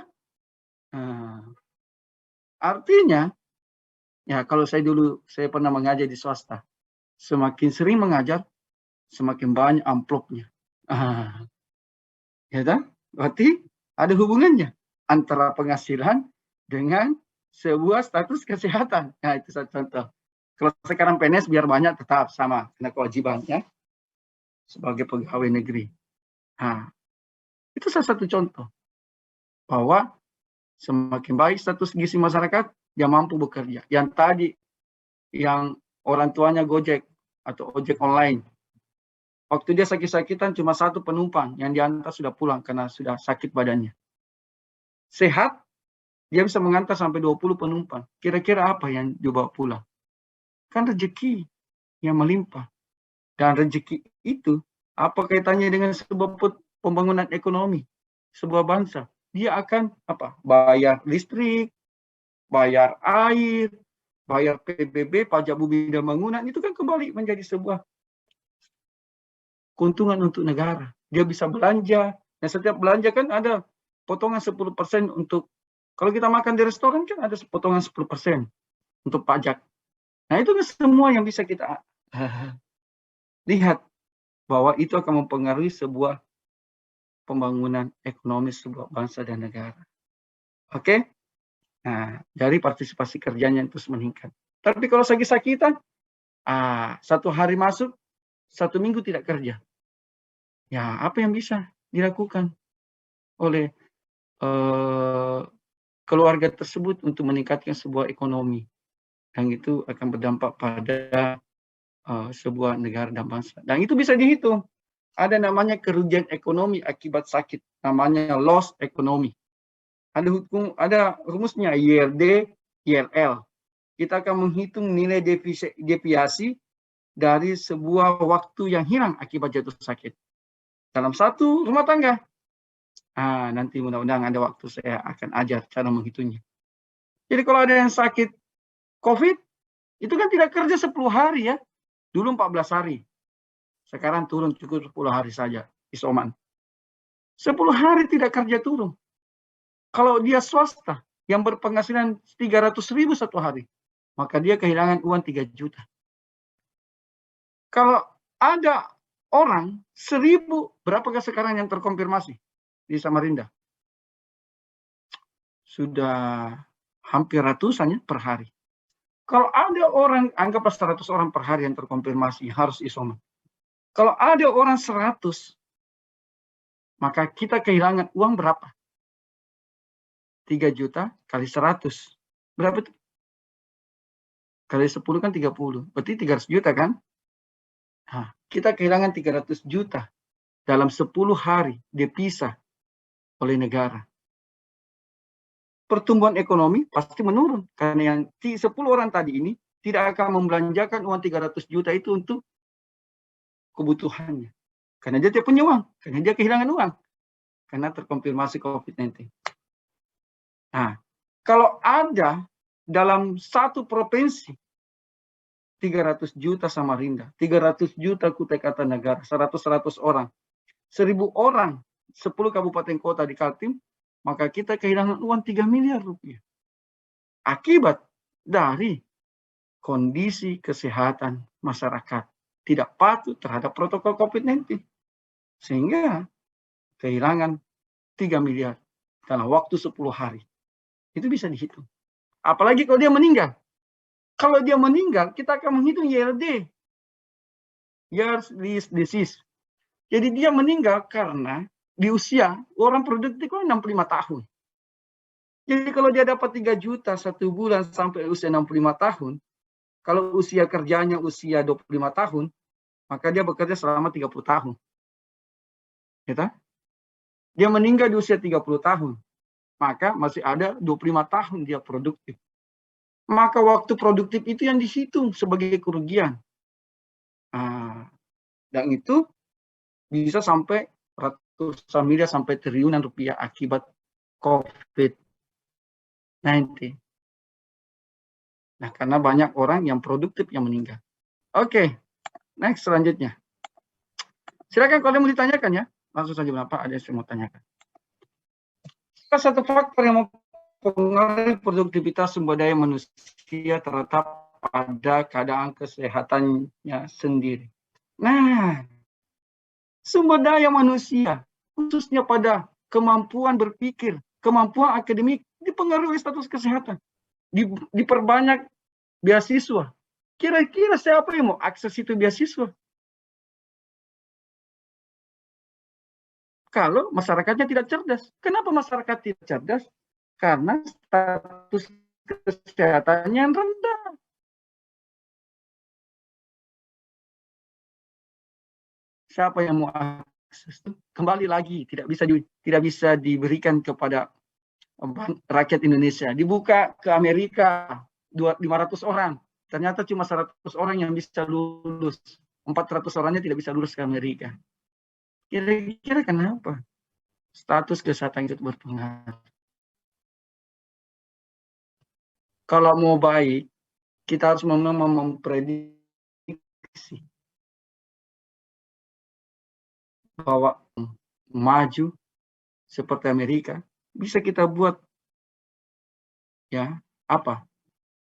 Artinya, ya kalau saya pernah mengajar di swasta, semakin sering mengajar, semakin banyak amplopnya. Ya, berarti ada hubungannya antara penghasilan dengan sebuah status kesehatan. Nah, itu satu contoh. Kalau sekarang PNS biar banyak tetap sama, karena kewajibannya sebagai pegawai negeri. Itu salah satu contoh bahwa semakin baik status gizi masyarakat, dia mampu bekerja. Yang tadi, yang orang tuanya Gojek atau ojek online, waktu dia sakit-sakitan cuma 1 penumpang, yang diantar sudah pulang karena sudah sakit badannya. Sehat, dia bisa mengantar sampai 20 penumpang. Kira-kira apa yang dibawa pulang? Kan rezeki yang melimpah. Dan rezeki itu, apa kaitannya dengan sebuah pembangunan ekonomi, sebuah bangsa? Dia akan bayar listrik, bayar air, bayar PBB, pajak bumi dan bangunan, itu kan kembali menjadi sebuah keuntungan untuk negara. Dia bisa belanja, dan setiap belanja kan ada potongan 10% untuk, kalau kita makan di restoran kan ada potongan 10% untuk pajak. Nah itu kan semua yang bisa kita lihat bahwa itu akan mempengaruhi sebuah pembangunan ekonomi sebuah bangsa dan negara. Oke? Nah, dari partisipasi kerjanya terus meningkat. Tapi kalau sakit-sakitan, 1 hari masuk, 1 minggu tidak kerja. Ya, apa yang bisa dilakukan oleh keluarga tersebut untuk meningkatkan sebuah ekonomi? Yang itu akan berdampak pada sebuah negara dan bangsa. Dan itu bisa dihitung. Ada namanya kerugian ekonomi akibat sakit, namanya loss ekonomi. Ada rumusnya YLD, YLL. Kita akan menghitung nilai deviasi dari sebuah waktu yang hilang akibat jatuh sakit dalam satu rumah tangga. Nanti mudah-mudahan ada waktu saya akan ajar cara menghitungnya. Jadi kalau ada yang sakit COVID, itu kan tidak kerja 10 hari ya. Dulu 14 hari. Sekarang turun cukup 10 hari saja isoman. 10 hari tidak kerja turun. Kalau dia swasta yang berpenghasilan 300.000 satu hari, maka dia kehilangan uang 3 juta. Kalau ada orang 1.000, berapakah sekarang yang terkonfirmasi di Samarinda? Sudah hampir ratusan ya per hari. Kalau ada orang, anggaplah 100 orang per hari yang terkonfirmasi harus isoman. Kalau ada orang 100, maka kita kehilangan uang berapa? 3 juta kali 100. Berapa itu? Kali 10 kan 30. Berarti 300 juta kan? Nah, kita kehilangan 300 juta dalam 10 hari dipisah oleh negara. Pertumbuhan ekonomi pasti menurun. Karena yang 10 orang tadi ini tidak akan membelanjakan uang 300 juta itu untuk kebutuhannya. Karena dia tidak punya uang. Karena dia kehilangan uang. Karena terkonfirmasi COVID-19. Nah, kalau ada dalam satu provinsi 300 juta Samarinda, 300 juta Kutai Kartanegara, 100 orang, 1000 orang, 10 kabupaten kota di Kaltim, maka kita kehilangan uang 3 miliar rupiah. Akibat dari kondisi kesehatan masyarakat tidak patuh terhadap protokol COVID-19. Sehingga kehilangan 3 miliar dalam waktu 10 hari. Itu bisa dihitung. Apalagi kalau dia meninggal. Kalau dia meninggal, kita akan menghitung YLD. Years List Disease. Jadi dia meninggal karena di usia orang produktif kan 65 tahun. Jadi kalau dia dapat 3 juta 1 bulan sampai usia 65 tahun, kalau usia kerjanya usia 25 tahun, maka dia bekerja selama 30 tahun. Gitu? Dia meninggal di usia 30 tahun. Maka masih ada 25 tahun dia produktif. Maka waktu produktif itu yang dihitung sebagai kerugian. Dan itu bisa sampai ratusan miliar sampai triliunan rupiah akibat COVID-19. Nah, karena banyak orang yang produktif yang meninggal. Oke, next selanjutnya. Silakan kalau mau ditanyakan ya. Langsung saja Bapak, ada yang saya mau tanyakan. Salah satu faktor yang mempengaruhi produktivitas sumber daya manusia terletak pada keadaan kesehatannya sendiri. Nah, sumber daya manusia, khususnya pada kemampuan berpikir, kemampuan akademik, dipengaruhi status kesehatan. Diperbanyak beasiswa. Kira-kira siapa yang mau akses itu beasiswa? Kalau masyarakatnya tidak cerdas. Kenapa masyarakat tidak cerdas? Karena status kesehatannya yang rendah. Siapa yang mau akses itu? Kembali lagi, tidak bisa diberikan kepada rakyat Indonesia. Dibuka ke Amerika 500 orang. Ternyata cuma 100 orang yang bisa lulus. 400 orangnya tidak bisa lulus ke Amerika. Kira-kira kenapa? Status kesehatan itu berpengaruh. Kalau mau baik, kita harus memprediksi bahwa maju seperti Amerika bisa kita buat ya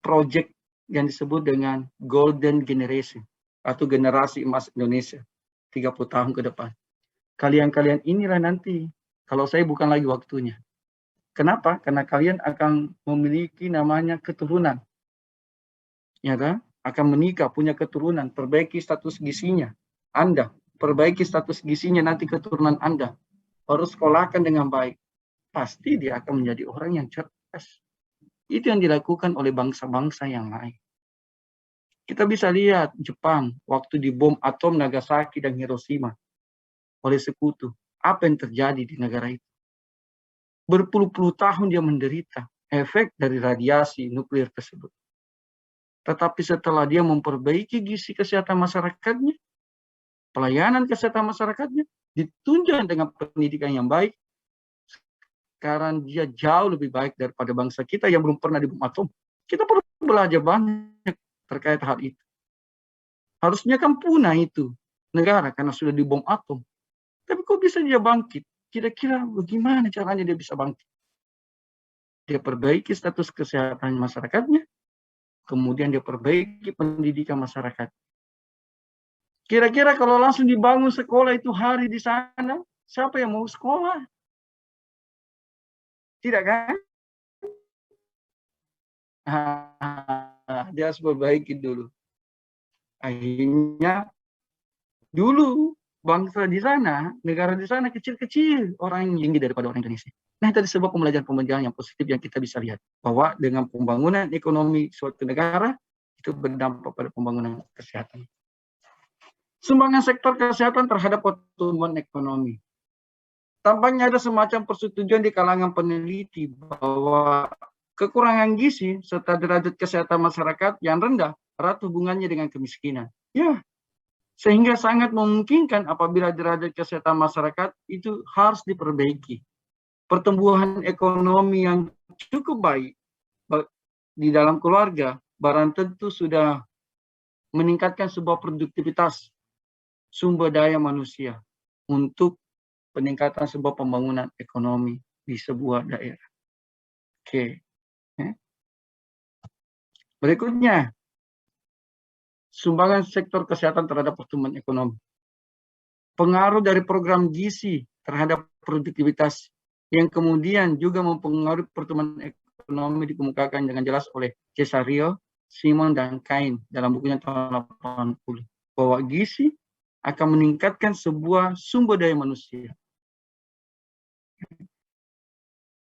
project yang disebut dengan Golden Generation atau generasi emas Indonesia 30 tahun ke depan. Kalian inilah nanti, kalau saya bukan lagi waktunya. Kenapa? Karena kalian akan memiliki namanya keturunan. Ya kan? Akan menikah, punya keturunan, perbaiki status gizinya. Anda, perbaiki status gizinya nanti keturunan Anda. Harus sekolahkan dengan baik. Pasti dia akan menjadi orang yang cerdas. Itu yang dilakukan oleh bangsa-bangsa yang lain. Kita bisa lihat Jepang waktu dibom atom Nagasaki dan Hiroshima oleh sekutu. Apa yang terjadi di negara itu? Berpuluh-puluh tahun dia menderita efek dari radiasi nuklir tersebut. Tetapi setelah dia memperbaiki gizi kesehatan masyarakatnya, pelayanan kesehatan masyarakatnya, ditunjang dengan pendidikan yang baik, sekarang dia jauh lebih baik daripada bangsa kita yang belum pernah dibom atom. Kita perlu belajar banyak terkait hal itu. Harusnya kan punah itu negara karena sudah dibom atom. Tapi kok bisa dia bangkit? Kira-kira bagaimana caranya dia bisa bangkit? Dia perbaiki status kesehatan masyarakatnya, kemudian dia perbaiki pendidikan masyarakat. Kira-kira kalau langsung dibangun sekolah itu hari di sana, siapa yang mau sekolah? Tidak kan? Dia harus perbaiki dulu. Akhirnya dulu bangsa di sana, negara di sana kecil-kecil orang yang tinggi daripada orang Indonesia. Nah, itu sebuah pembelajaran-pembelajaran yang positif yang kita bisa lihat. Bahwa dengan pembangunan ekonomi suatu negara, itu berdampak pada pembangunan kesehatan. Sumbangan sektor kesehatan terhadap pertumbuhan ekonomi. Tampaknya ada semacam persetujuan di kalangan peneliti bahwa kekurangan gizi serta derajat kesehatan masyarakat yang rendah erat hubungannya dengan kemiskinan. Ya, sehingga sangat memungkinkan apabila derajat kesehatan masyarakat itu harus diperbaiki. Pertumbuhan ekonomi yang cukup baik di dalam keluarga barang tentu sudah meningkatkan sebuah produktivitas sumber daya manusia untuk peningkatan sebuah pembangunan ekonomi di sebuah daerah. Oke. Berikutnya, sumbangan sektor kesehatan terhadap pertumbuhan ekonomi. Pengaruh dari program gizi terhadap produktivitas yang kemudian juga mempengaruhi pertumbuhan ekonomi dikemukakan dengan jelas oleh Cesario, Simon, dan Kain dalam bukunya tahun 80. Bahwa gizi akan meningkatkan sebuah sumber daya manusia.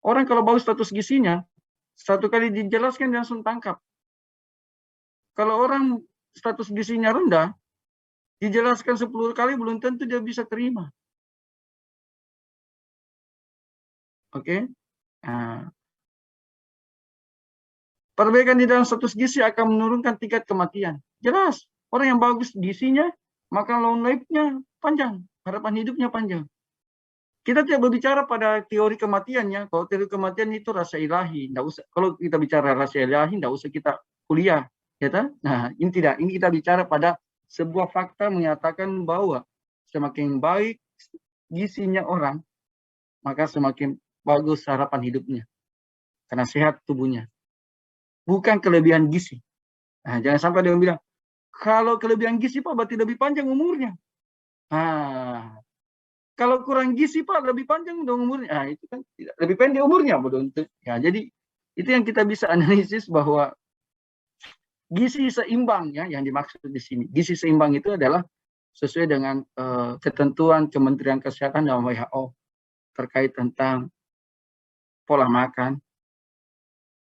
Orang kalau bagus status gizinya, satu kali dijelaskan dia langsung tangkap. Kalau orang status gizinya rendah, dijelaskan 10 kali belum tentu dia bisa terima. Oke. Nah, perbaikan di dalam status gizi akan menurunkan tingkat kematian. Jelas, orang yang bagus gizinya, maka long life-nya panjang, harapan hidupnya panjang. Kita tidak berbicara pada teori kematiannya. Kalau teori kematian itu rasa ilahi, nggak usah. Kalau kita bicara rasa ilahi, nggak usah kita kuliah, ya kan? Nah, ini tidak. Ini kita bicara pada sebuah fakta menyatakan bahwa semakin baik gizinya orang, maka semakin bagus harapan hidupnya, karena sehat tubuhnya. Bukan kelebihan gizi. Nah, jangan sampai dia bilang kalau kelebihan gizi Pak berarti lebih panjang umurnya. Nah, kalau kurang gizi Pak lebih panjang dong umurnya. Nah, itu kan tidak, lebih pendek umurnya bodoh. Ya, jadi itu yang kita bisa analisis bahwa gizi seimbang ya yang dimaksud di sini. Gizi seimbang itu adalah sesuai dengan ketentuan Kementerian Kesehatan dan WHO terkait tentang pola makan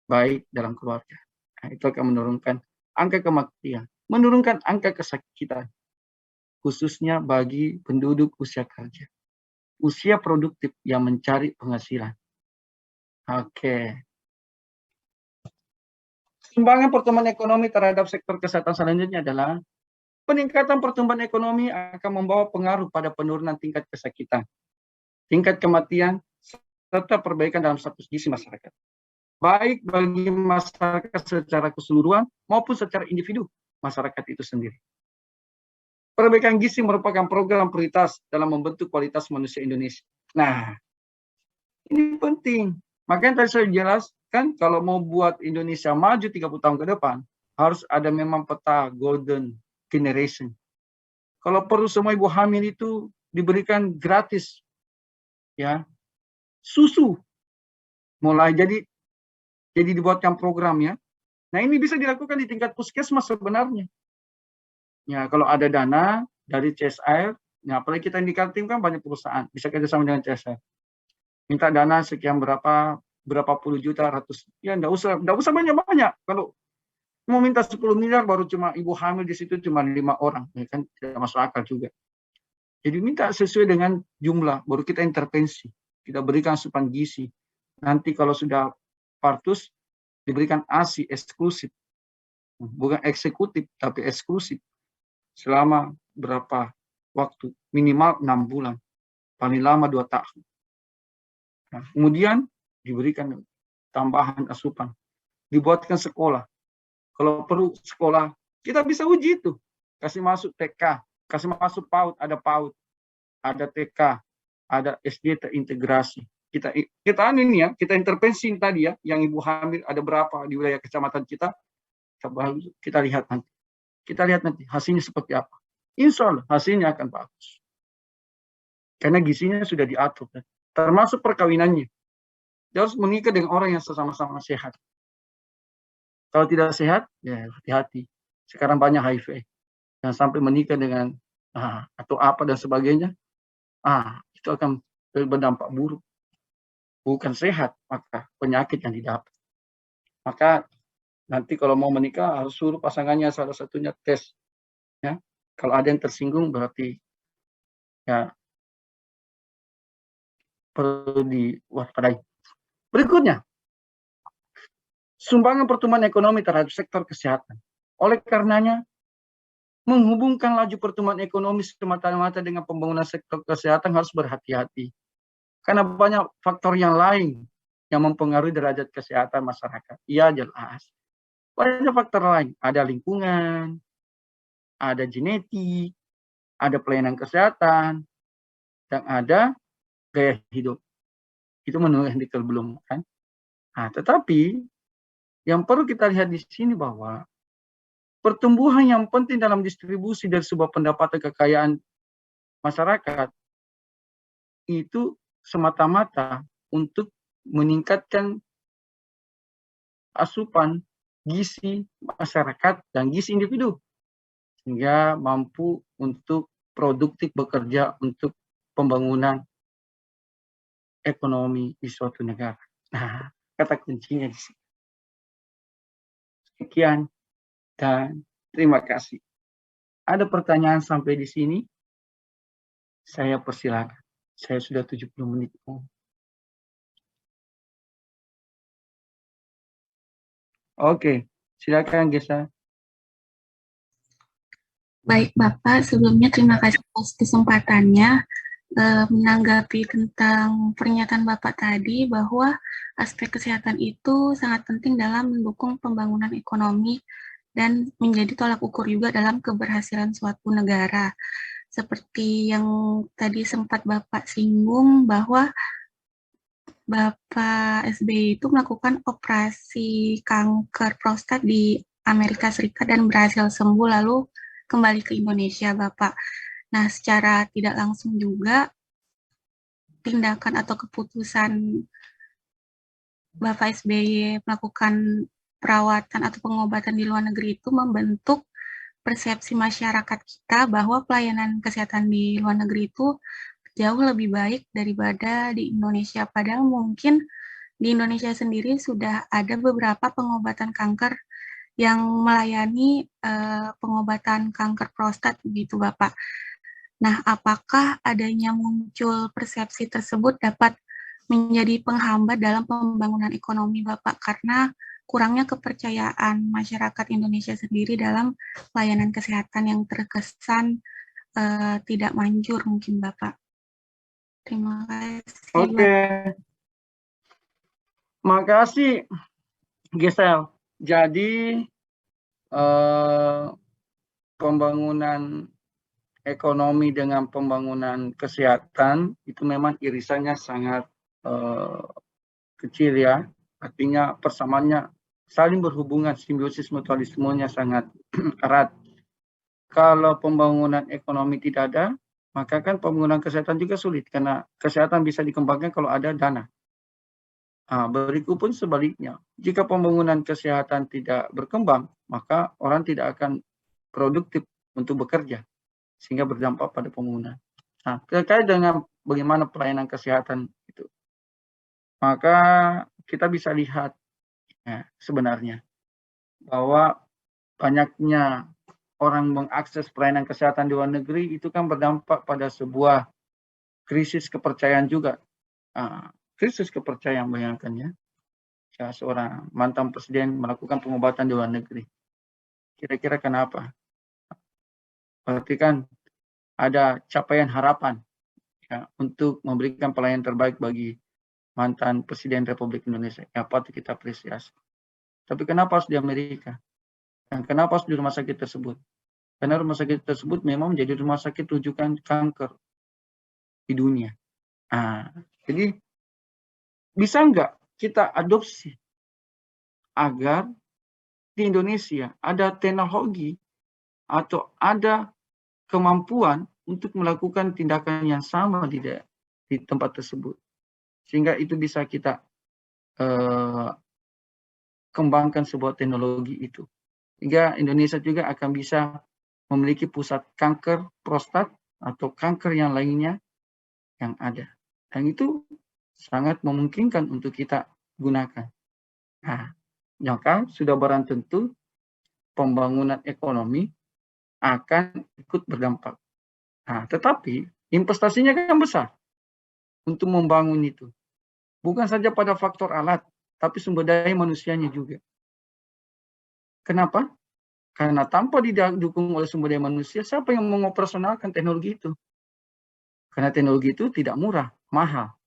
baik dalam keluarga. Nah, itu akan menurunkan angka kematian, menurunkan angka kesakitan, khususnya bagi penduduk usia kerja. Usia produktif yang mencari penghasilan. Oke. Sumbangan pertumbuhan ekonomi terhadap sektor kesehatan selanjutnya adalah peningkatan pertumbuhan ekonomi akan membawa pengaruh pada penurunan tingkat kesakitan, tingkat kematian, serta perbaikan dalam status gizi masyarakat. Baik bagi masyarakat secara keseluruhan maupun secara individu masyarakat itu sendiri. Perbaikan gizi merupakan program prioritas dalam membentuk kualitas manusia Indonesia. Nah, ini penting. Makanya tadi saya jelaskan kalau mau buat Indonesia maju 30 tahun ke depan, harus ada memang peta golden generation. Kalau perlu semua ibu hamil itu diberikan gratis, ya, susu. Mulai jadi dibuatkan programnya. Nah, ini bisa dilakukan di tingkat puskesmas sebenarnya. Ya, kalau ada dana dari CSR, ya, apalagi kita di Kaltim kan banyak perusahaan, bisa kerjasama dengan CSR. Minta dana sekian berapa puluh juta, ratus, ya enggak usah banyak-banyak. Kalau mau minta 10 miliar baru cuma ibu hamil di situ cuma 5 orang, ya kan tidak masuk akal juga. Jadi minta sesuai dengan jumlah, baru kita intervensi, kita berikan asupan gizi. Nanti kalau sudah partus diberikan ASI eksklusif, bukan eksekutif tapi eksklusif. Selama berapa waktu? Minimal 6 bulan. Paling lama 2 tahun. Nah, kemudian diberikan tambahan asupan. Dibuatkan sekolah. Kalau perlu sekolah, kita bisa uji itu. Kasih masuk TK, kasih masuk PAUD, ada TK, ada SD terintegrasi. Kita ini ya, kita intervensi tadi ya, yang ibu hamil ada berapa di wilayah kecamatan kita lihat nanti. Kita lihat nanti hasilnya seperti apa. Insya Allah hasilnya akan bagus. Karena gizinya sudah diatur. Termasuk perkawinannya. Dia harus menikah dengan orang yang sama-sama sehat. Kalau tidak sehat, ya hati-hati. Sekarang banyak HIV. Jangan sampai menikah dengan atau apa dan sebagainya, itu akan berdampak buruk, bukan sehat, maka penyakit yang didapat. Maka nanti kalau mau menikah harus suruh pasangannya salah satunya tes, ya. Kalau ada yang tersinggung berarti ya perlu diwaspadai. Berikutnya, sumbangan pertumbuhan ekonomi terhadap sektor kesehatan. Oleh karenanya, menghubungkan laju pertumbuhan ekonomi semata-mata dengan pembangunan sektor kesehatan harus berhati-hati. Karena banyak faktor yang lain yang mempengaruhi derajat kesehatan masyarakat. Iya, jelas. Banyak faktor lain. Ada lingkungan, ada genetik, ada pelayanan kesehatan, dan ada gaya hidup. Itu menurut Hendrik Bloom, kan? Tetapi yang perlu kita lihat di sini bahwa pertumbuhan yang penting dalam distribusi dari sebuah pendapatan kekayaan masyarakat itu semata-mata untuk meningkatkan asupan gizi masyarakat dan gizi individu sehingga mampu untuk produktif bekerja untuk pembangunan ekonomi di suatu negara. Nah, kata kuncinya di sini. Sekian dan terima kasih. Ada pertanyaan sampai di sini? Saya persilakan. Saya sudah 70 menit. Oke, silakan Gesa. Baik Bapak, sebelumnya terima kasih atas kesempatannya menanggapi tentang pernyataan Bapak tadi bahwa aspek kesehatan itu sangat penting dalam mendukung pembangunan ekonomi dan menjadi tolak ukur juga dalam keberhasilan suatu negara. Seperti yang tadi sempat Bapak singgung bahwa Bapak SBY itu melakukan operasi kanker prostat di Amerika Serikat dan berhasil sembuh lalu kembali ke Indonesia, Bapak. Nah, secara tidak langsung juga tindakan atau keputusan Bapak SBY melakukan perawatan atau pengobatan di luar negeri itu membentuk persepsi masyarakat kita bahwa pelayanan kesehatan di luar negeri itu jauh lebih baik daripada di Indonesia. Padahal mungkin di Indonesia sendiri sudah ada beberapa pengobatan kanker yang melayani pengobatan kanker prostat begitu Bapak. Nah, apakah adanya muncul persepsi tersebut dapat menjadi penghambat dalam pembangunan ekonomi Bapak karena kurangnya kepercayaan masyarakat Indonesia sendiri dalam pelayanan kesehatan yang terkesan tidak manjur mungkin Bapak. Terima kasih. Oke. Makasih Gisel. Jadi pembangunan ekonomi dengan pembangunan kesehatan itu memang irisannya sangat kecil ya. Artinya persamaannya saling berhubungan, simbiosis mutualismenya sangat erat. Kalau pembangunan ekonomi tidak ada, maka kan pembangunan kesehatan juga sulit karena kesehatan bisa dikembangkan kalau ada dana. Berikut pun sebaliknya, jika pembangunan kesehatan tidak berkembang, maka orang tidak akan produktif untuk bekerja, sehingga berdampak pada pembangunan. Nah, terkait dengan bagaimana pelayanan kesehatan itu, maka kita bisa lihat ya, sebenarnya bahwa banyaknya orang mengakses pelayanan kesehatan di luar negeri itu kan berdampak pada sebuah krisis kepercayaan juga. Krisis kepercayaan, bayangkan ya, seorang mantan presiden melakukan pengobatan di luar negeri. Kira-kira kenapa? Berarti kan ada capaian harapan ya, untuk memberikan pelayanan terbaik bagi mantan presiden Republik Indonesia. Ya, patut kita apresiasi. Tapi kenapa harus di Amerika? Dan kenapa harus di rumah sakit tersebut? Karena rumah sakit tersebut memang menjadi rumah sakit rujukan kanker di dunia. Jadi bisa nggak kita adopsi agar di Indonesia ada teknologi atau ada kemampuan untuk melakukan tindakan yang sama di tempat tersebut, sehingga itu bisa kita kembangkan sebuah teknologi itu, sehingga Indonesia juga akan bisa memiliki pusat kanker prostat atau kanker yang lainnya yang ada. Dan itu sangat memungkinkan untuk kita gunakan. Nah, maka sudah barang tentu pembangunan ekonomi akan ikut berdampak. Nah, tetapi investasinya kan besar untuk membangun itu. Bukan saja pada faktor alat, tapi sumber daya manusianya juga. Kenapa? Karena tanpa didukung oleh sumber daya manusia, siapa yang mengoperasionalkan teknologi itu? Karena teknologi itu tidak murah, mahal.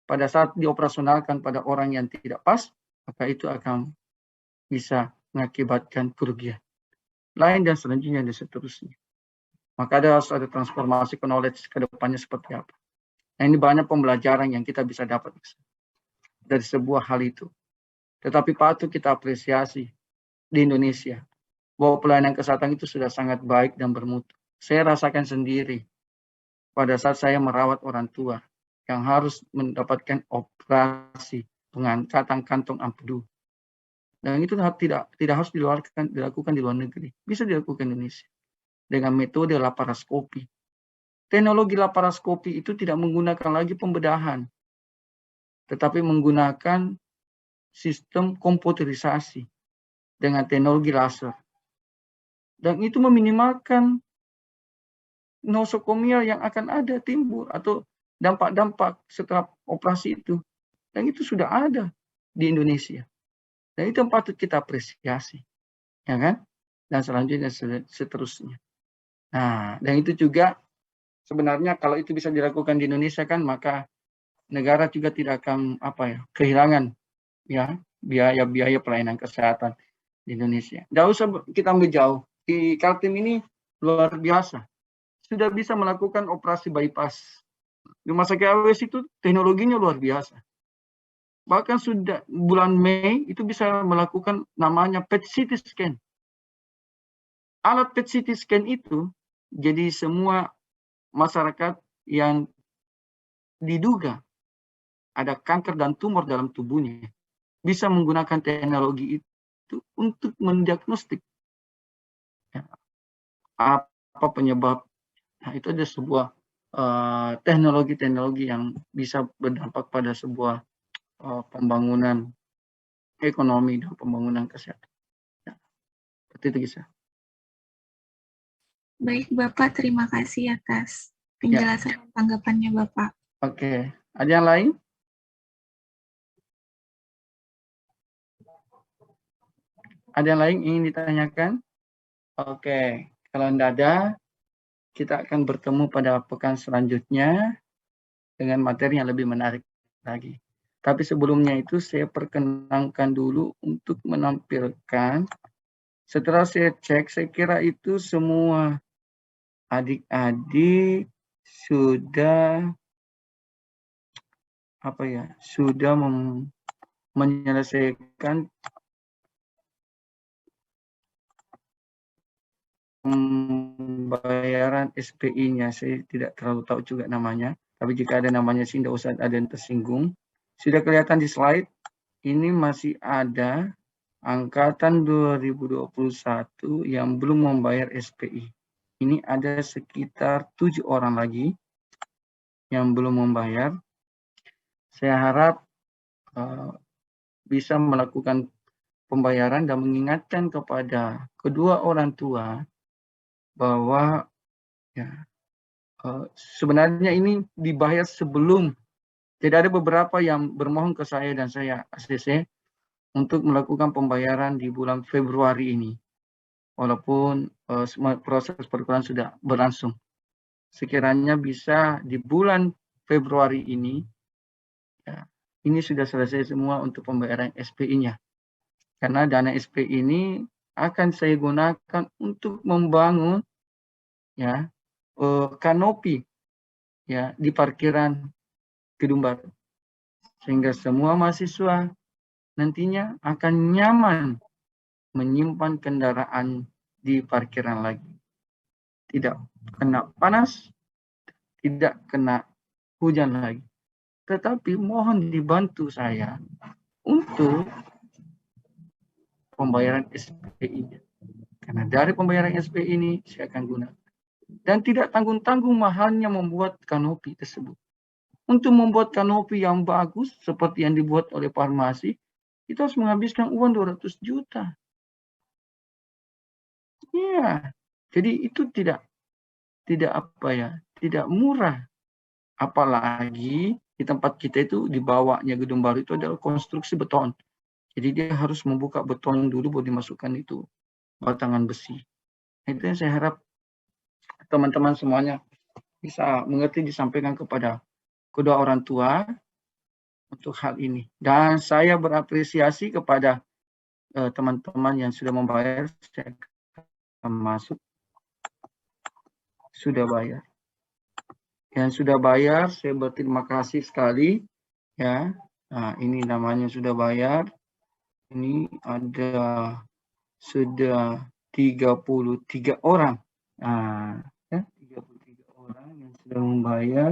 Pada saat dioperasionalkan pada orang yang tidak pas, maka itu akan bisa mengakibatkan kerugian. Lain dan selanjutnya dan seterusnya. Maka harus ada transformasi knowledge ke depannya seperti apa. Nah, ini banyak pembelajaran yang kita bisa dapat dari sebuah hal itu. Tetapi patut kita apresiasi di Indonesia bahwa pelayanan kesehatan itu sudah sangat baik dan bermutu. Saya rasakan sendiri pada saat saya merawat orang tua yang harus mendapatkan operasi pengangkatan kantong empedu. Dan itu tidak harus dilakukan di luar negeri. Bisa dilakukan di Indonesia dengan metode laparoskopi. Teknologi laparoskopi itu tidak menggunakan lagi pembedahan, tetapi menggunakan sistem komputerisasi dengan teknologi laser. Dan itu meminimalkan nosokomia yang akan ada timbul atau dampak-dampak setelah operasi itu. Dan itu sudah ada di Indonesia. Dan itu yang patut kita apresiasi. Ya kan? Dan selanjutnya seterusnya. Nah, dan itu juga sebenarnya kalau itu bisa dilakukan di Indonesia kan, maka negara juga tidak akan kehilangan ya biaya pelayanan kesehatan di Indonesia. Tidak usah kita ambil jauh. Di Kaltim ini luar biasa. Sudah bisa melakukan operasi bypass. Rumah sakit AWS itu teknologinya luar biasa. Bahkan sudah bulan Mei itu bisa melakukan namanya PET CT scan. Alat PET CT scan itu jadi semua masyarakat yang diduga ada kanker dan tumor dalam tubuhnya bisa menggunakan teknologi itu untuk mendiagnostik apa penyebab. Nah, itu ada sebuah teknologi-teknologi yang bisa berdampak pada sebuah pembangunan ekonomi dan pembangunan kesehatan. Ya, seperti itu bisa. Baik, Bapak, terima kasih atas penjelasan dan tanggapannya, Bapak. Oke, ada yang lain? Ada yang lain ingin ditanyakan? Oke, kalau tidak ada, kita akan bertemu pada pekan selanjutnya dengan materi yang lebih menarik lagi. Tapi sebelumnya itu saya perkenankan dulu untuk menampilkan. Setelah saya cek, saya kira itu semua adik-adik sudah menyelesaikan pembayaran SPI-nya. Saya tidak terlalu tahu juga namanya, tapi jika ada namanya sih tidak usah ada yang tersinggung. Sudah kelihatan di slide, ini masih ada angkatan 2021 yang belum membayar SPI. Ini ada sekitar 7 orang lagi yang belum membayar. Saya harap bisa melakukan pembayaran dan mengingatkan kepada kedua orang tua bahwa sebenarnya ini dibayar sebelum. Jadi ada beberapa yang bermohon ke saya dan saya ACC untuk melakukan pembayaran di bulan Februari ini. Walaupun proses perkuliahan sudah berlangsung. Sekiranya bisa di bulan Februari ini, ini sudah selesai semua untuk pembayaran SPI-nya. Karena dana SPI ini akan saya gunakan untuk membangun kanopi di parkiran Gedung Baru. Sehingga semua mahasiswa nantinya akan nyaman menyimpan kendaraan di parkiran lagi. Tidak kena panas, tidak kena hujan lagi. Tetapi mohon dibantu saya untuk pembayaran SPI-nya. Karena dari pembayaran SPI ini saya akan gunakan. Dan tidak tanggung-tanggung mahalnya membuat kanopi tersebut. Untuk membuat kanopi yang bagus, seperti yang dibuat oleh farmasi, kita harus menghabiskan uang 200 juta. Iya, jadi itu tidak murah. Apalagi di tempat kita itu dibawanya gedung baru itu adalah konstruksi beton. Jadi dia harus membuka beton dulu baru dimasukkan itu batangan besi. Itu yang saya harap teman-teman semuanya bisa mengerti, disampaikan kepada kedua orang tua untuk hal ini. Dan saya berapresiasi kepada teman-teman yang sudah membayar. Saya akan masuk. Sudah bayar. Yang sudah bayar, saya berterima kasih sekali. Ya, nah, ini namanya sudah bayar. Ini ada sudah 33 orang. Nah, ya, 33 orang yang sudah membayar.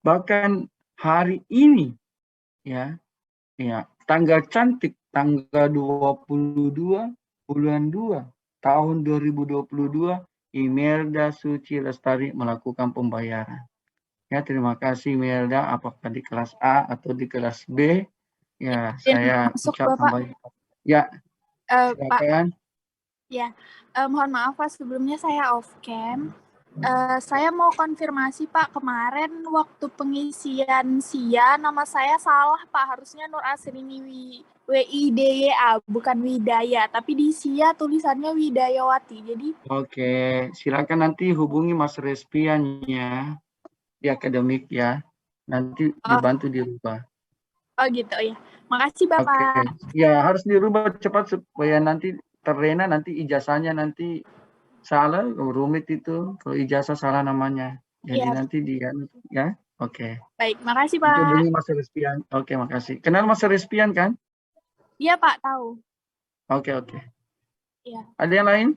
Bahkan hari ini, ya, tanggal cantik, tanggal 22 bulan 2 tahun 2022, Imelda Suci Lestari melakukan pembayaran. Ya, terima kasih Imelda, apakah di kelas A atau di kelas B. Ya, saya ucapkan banyak. Ya, silakan. Pak, ya, mohon maaf Pak, sebelumnya saya off cam. Saya mau konfirmasi Pak, kemarin waktu pengisian SIA nama saya salah Pak, harusnya Nur Asrini WIDYA bukan Widaya, tapi di SIA tulisannya Widayawati. Jadi Oke, silakan nanti hubungi Mas Respiannya di akademik ya. Nanti dibantu dirubah. Oh gitu ya. Makasih Bapak. Oke. Ya, harus dirubah cepat supaya nanti terlena, nanti ijazahnya nanti salah, rumit itu kalau ijazah salah namanya. Jadi Ya. nanti dia ya. Oke. Baik, makasih Pak. Itu hubungi Mas Respian. Oke, makasih. Kenal Mas Respian kan? Iya Pak, tahu. Oke. Iya. Ada yang lain?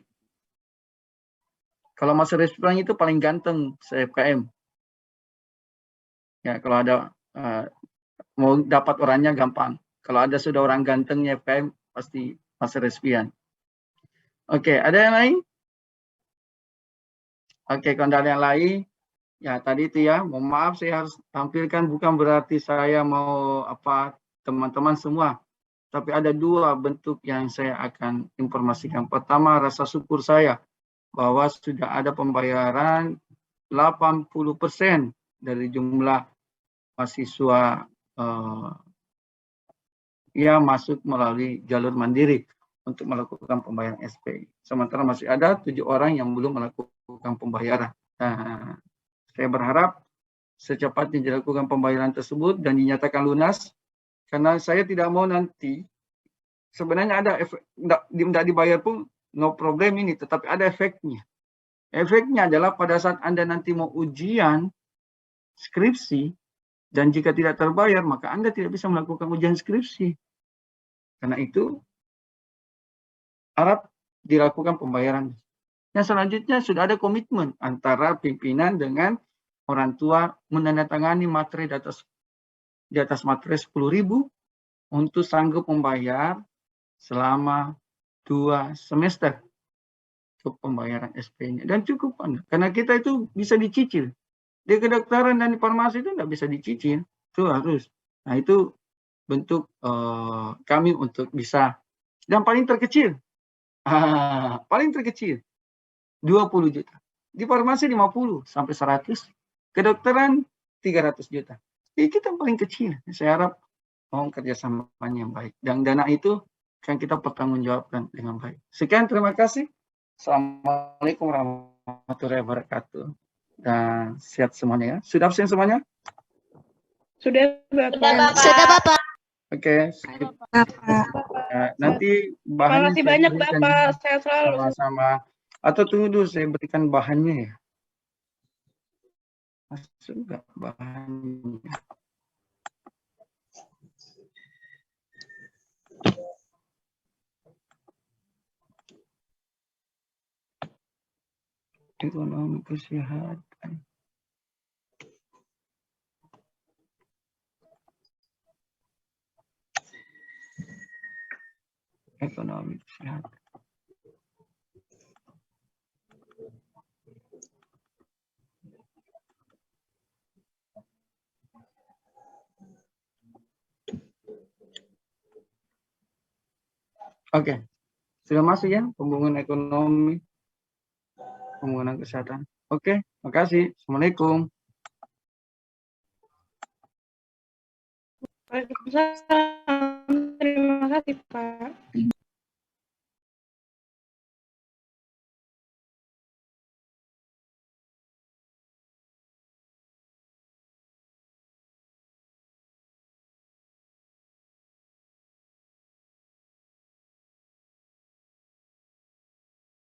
Kalau Mas Respian itu paling ganteng se-FKM. Ya, kalau ada mau dapat orangnya gampang. Kalau ada sudah orang gantengnya FKM pasti Mas Respian. Oke, ada yang lain? Oke, kalau ada yang lain, ya tadi itu ya, mohon maaf saya harus tampilkan, bukan berarti saya mau teman-teman semua. Tapi ada dua bentuk yang saya akan informasikan. Pertama, rasa syukur saya bahwa sudah ada pembayaran 80% dari jumlah mahasiswa yang masuk melalui jalur mandiri untuk melakukan pembayaran SPI. Sementara masih ada 7 orang yang belum melakukan pembayaran. Nah, saya berharap secepatnya dilakukan pembayaran tersebut dan dinyatakan lunas, karena saya tidak mau nanti, sebenarnya ada efek, tidak dibayar pun no problem ini, tetapi ada efeknya. Efeknya adalah pada saat Anda nanti mau ujian skripsi, dan jika tidak terbayar, maka Anda tidak bisa melakukan ujian skripsi. Karena itu, harap dilakukan pembayaran. Yang selanjutnya sudah ada komitmen antara pimpinan dengan orang tua menandatangani materi di atas materi 10.000 untuk sanggup membayar selama 2 semester untuk pembayaran SP-nya. Dan cukup, karena kita itu bisa dicicil. Di kedokteran dan di farmasi itu tidak bisa dicicil, itu harus. Nah, itu bentuk kami untuk bisa. Dan paling terkecil, paling terkecil 20 juta. Di farmasi 50 sampai 100, kedokteran 300 juta. Jadi kita paling kecil. Saya harap mohon kerjasamanya yang baik. Dan dana itu akan kita pertanggungjawabkan dengan baik. Sekian, terima kasih. Assalamualaikum warahmatullahi wabarakatuh. Dan sehat semuanya ya. Sudah absen semuanya? Sudah, Bapak. Sudah Bapak. Oke. Ya, nanti bahannya Makasih saya banyak, berikan Bapak. ya. Sehat selalu. Sama-sama. Atau tunggu dulu, saya berikan bahannya ya. Masuk nggak bahannya? Ekonomi kesehatan. Ekonomi ekonomi kesehatan. Oke, sudah masuk ya pembangunan ekonomi, pembangunan kesehatan. Oke, makasih. Assalamualaikum. Waalaikumsalam. Terima kasih, Pak.